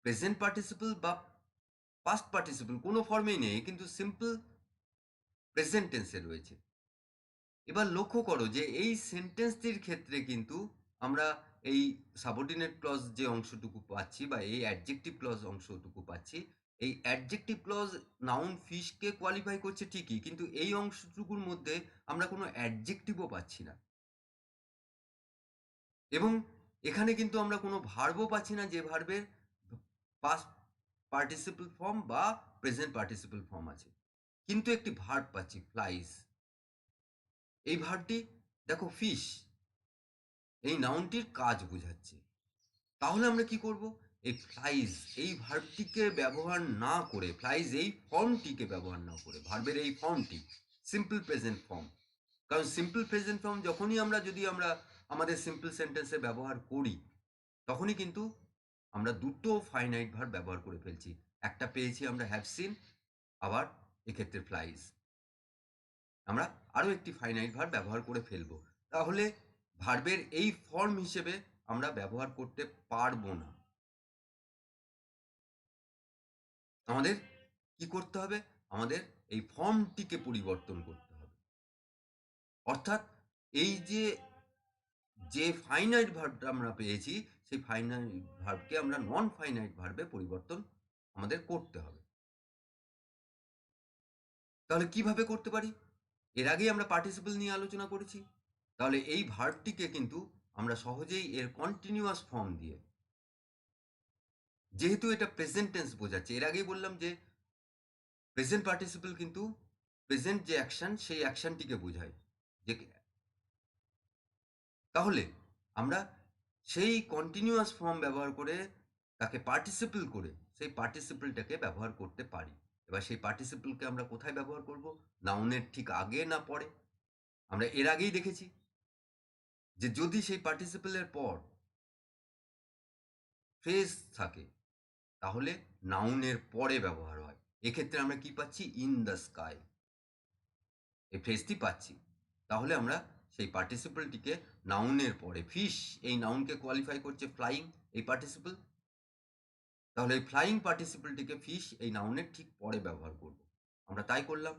Speaker 1: প্রেজেন্ট পার্টিসিপল বা পাস্ট পার্টিসিপল কোনো ফর্মেই নেই, কিন্তু সিম্পল প্রেজেন্ট টেন্সে রয়েছে। এবার লক্ষ্য করো যে এই সেন্টেন্সটির ক্ষেত্রে কিন্তু আমরা এই সাবঅর্ডিনেট ক্লজ যে অংশটুকু পাচ্ছি বা এই অ্যাডজেক্টিভ ক্লজ অংশটুকু পাচ্ছি, এই অ্যাডজেক্টিভ ক্লজ নাউন ফিশকে কোয়ালিফাই করছে ঠিকই, কিন্তু এই অংশটুকুর মধ্যে আমরা কোনো অ্যাডজেক্টিভও পাচ্ছি না, এবং এখানে কিন্তু আমরা কোনো ভার্বও পাচ্ছি না যে ভার্বের পাস্ট পার্টিসিপল ফর্ম বা প্রেজেন্ট পার্টিসিপল ফর্ম আছে, কিন্তু একটি ভার্ব পাচ্ছি, ফ্লাইজ। এই ভার্বটি দেখো, ফিশ, এই নাউনটির কাজ বোঝাচ্ছে। তাহলে আমরা কি করব? এই ফ্লাইজ এই ভার্বটিকে ব্যবহার না করে, ফ্লাইজ এই ফর্মটিকে ব্যবহার না করে, ভার্বের এই ফর্মটি সিম্পল প্রেজেন্ট ফর্ম, কারণ সিম্পল প্রেজেন্ট ফর্ম যখনই আমরা, যদি আমরা আমাদের সিম্পল সেন্টেন্সে ব্যবহার করি, তখনই কিন্তু আমরা দুটো ফাইনাইট ভার্ব ব্যবহার করে ফেলছি। একটা পেয়েছি আমরা হ্যাভ সিন, আবার এক্ষেত্রে ফ্লাইজ আমরা আরও একটি ফাইনাইট ভার্ব ব্যবহার করে ফেলবো। তাহলে ভার্বের এই ফর্ম হিসেবে আমরা ব্যবহার করতে পারবো না। আমাদের কি করতে হবে? আমাদের এই ফর্মটিকে পরিবর্তন করতে হবে। অর্থাৎ এই যে ফাইনাইট ভার্বটা আমরা পেয়েছি, সেই ফাইনাইট ভার্বকে আমরা নন ফাইনাইট ভার্বে পরিবর্তন আমাদের করতে হবে। তাহলে কিভাবে করতে পারি? এর আগেই আমরা পার্টিসিপল নিয়ে আলোচনা করেছি। তাহলে এই ভার্বটিকে কিন্তু আমরা সহজেই এর কন্টিনিউয়াস ফর্ম দিয়ে, যেহেতু এটা প্রেজেন্ট টেন্স বোঝাচ্ছে, এর আগেই বললাম যে প্রেজেন্ট পার্টিসিপল কিন্তু প্রেজেন্ট যে অ্যাকশন, সেই অ্যাকশনটিকে বোঝায়। যে তাহলে আমরা সেই কন্টিনিউয়াস ফর্ম ব্যবহার করে তাকে পার্টিসিপল করে সেই পার্টিসিপলটাকে ব্যবহার করতে পারি। এবার সেই পার্টিসিপলকে আমরা কোথায় ব্যবহার করব? নাউনের ঠিক আগে না পরে। আমরা এর আগেই দেখেছি যে যদি সেই পার্টিসিপলের পর ফ্রেজ থাকে, তাহলে নাউনের পরে ব্যবহার হয়। এক্ষেত্রে আমরা কি পাচ্ছি? ইন দ্য স্কাই, এই ফ্রেজটি পাচ্ছি। তাহলে আমরা সেই পার্টিসিপলটিকে নাউনের পরে, ফিশ এই নাউনকে কোয়ালিফাই করছে ফ্লাইং এই পার্টিসিপল, তাহলে এই ফ্লাইং পার্টিসিপলটিকে ফিশ এই নাউনের ঠিক পরে ব্যবহার করব। আমরা তাই করলাম।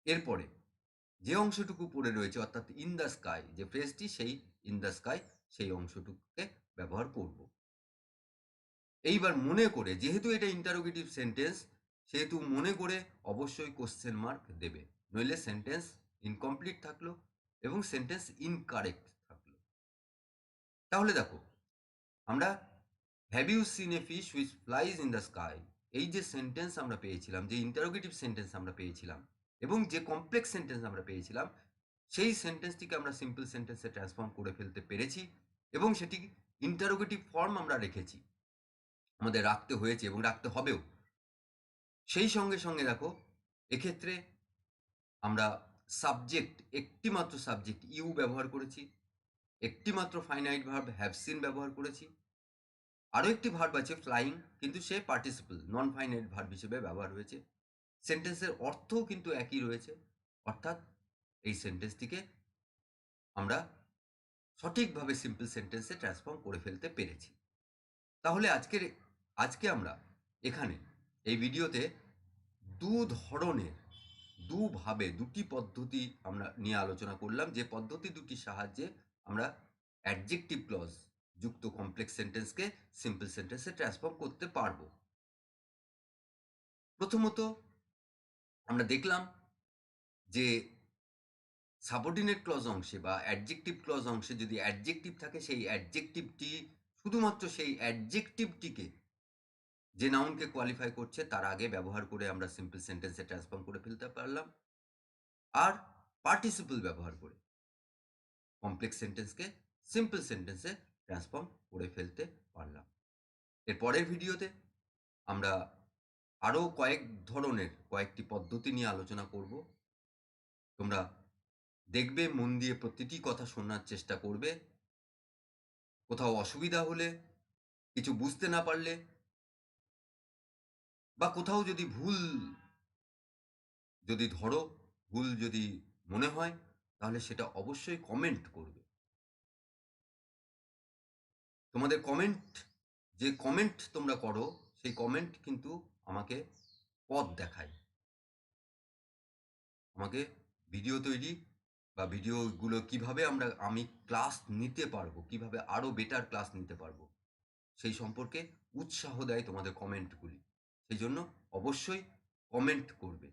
Speaker 1: এরপরে যে অংশটুকু পড়ে রয়েছে, অর্থাৎ ইন দ্য স্কাই যে ফ্রেজটি, সেই ইন দ্য স্কাই সেই অংশটুকুকে ব্যবহার করব। এইবার মনে করে, যেহেতু এটা ইন্টারোগেটিভ সেন্টেন্স, সেহেতু মনে করে অবশ্যই কোশ্চেন মার্ক দেবে, নইলে সেন্টেন্স ইনকমপ্লিট থাকলো এবং সেন্টেন্স ইনকারেক্ট থাকলো। তাহলে দেখো, আমরা have you seen a fish which flies in the sky, এই যে সেন্টেন্স আমরা পেয়েছিলাম, যে ইন্টারোগেটিভ সেন্টেন্স আমরা পেয়েছিলাম এবং যে কমপ্লেক্স সেন্টেন্স আমরা পেয়েছিলাম, সেই সেন্টেন্সটিকে আমরা সিম্পল সেন্টেন্সে ট্রান্সফর্ম করে ফেলতে পেরেছি এবং সেটি ইন্টারোগেটিভ ফর্ম আমরা রেখেছি, আমাদের রাখতে হয়েছে এবং রাখতে হবেও। সেই সঙ্গে সঙ্গে দেখো, এক্ষেত্রে আমরা সাবজেক্ট, একটি মাত্র সাবজেক্ট ইউ ব্যবহার করেছি, একটি মাত্র ফাইনাইট ভার্ব হ্যাভ সিন ব্যবহার করেছি, আরও একটি ভার্ব আছে ফ্লাইং, কিন্তু সে পার্টিসিপল নন ফাইনাইট ভার্ব হিসেবে ব্যবহার হয়েছে। সেন্টেন্সের অর্থও কিন্তু একই রয়েছে, অর্থাৎ এই সেন্টেন্সটিকে আমরা সঠিকভাবে সিম্পল সেন্টেন্সে ট্রান্সফর্ম করে ফেলতে পেরেছি। তাহলে আজকে আমরা এখানে এই ভিডিওতে দু ধরনের, দুভাবে, দুটি পদ্ধতি আমরা নিয়ে আলোচনা করলাম, যে পদ্ধতি দুটির সাহায্যে আমরা অ্যাডজেক্টিভ ক্লজ যুক্ত কমপ্লেক্স সেন্টেন্সকে সিম্পল সেন্টেন্সে ট্রান্সফর্ম করতে পারবো। প্রথমত আমরা দেখলাম যে সাবঅর্ডিনেট ক্লজ অংশে বা অ্যাডজেক্টিভ ক্লজ অংশে যদি অ্যাডজেক্টিভ থাকে, সেই অ্যাডজেক্টিভটি শুধুমাত্র সেই অ্যাডজেক্টিভটিকে, যে নাউনকে কোয়ালিফাই করছে, তার আগে ব্যবহার করে আমরা সিম্পল সেন্টেন্সে ট্রান্সফর্ম করে ফেলতে পারলাম। আর পার্টিসিপল ব্যবহার করে কমপ্লেক্স সেন্টেন্সকে সিম্পল সেন্টেন্সে ট্রান্সফর্ম করে ফেলতে পারলাম। এর পরের ভিডিওতে আমরা আরও কয়েকটি পদ্ধতি নিয়ে আলোচনা করব। তোমরা দেখবে, মন দিয়ে প্রতিটি কথা শোনার চেষ্টা করবে। কোথাও অসুবিধা হলে, কিছু বুঝতে না পারলে, বা কোথাও যদি ভুল যদি ধরো, ভুল যদি মনে হয়, তাহলে সেটা অবশ্যই কমেন্ট করবে। তোমাদের কমেন্ট, যে কমেন্ট তোমরা করো, সেই কমেন্ট কিন্তু আমাকে পথ দেখায়, আমাকে ভিডিও তৈরি বা ভিডিওগুলো কিভাবে আমি ক্লাস নিতে পারবো, কিভাবে আরো বেটার ক্লাস নিতে পারবো, সেই সম্পর্কে উৎসাহ দেয় তোমাদের কমেন্টগুলি। সেই জন্য অবশ্যই কমেন্ট করবে।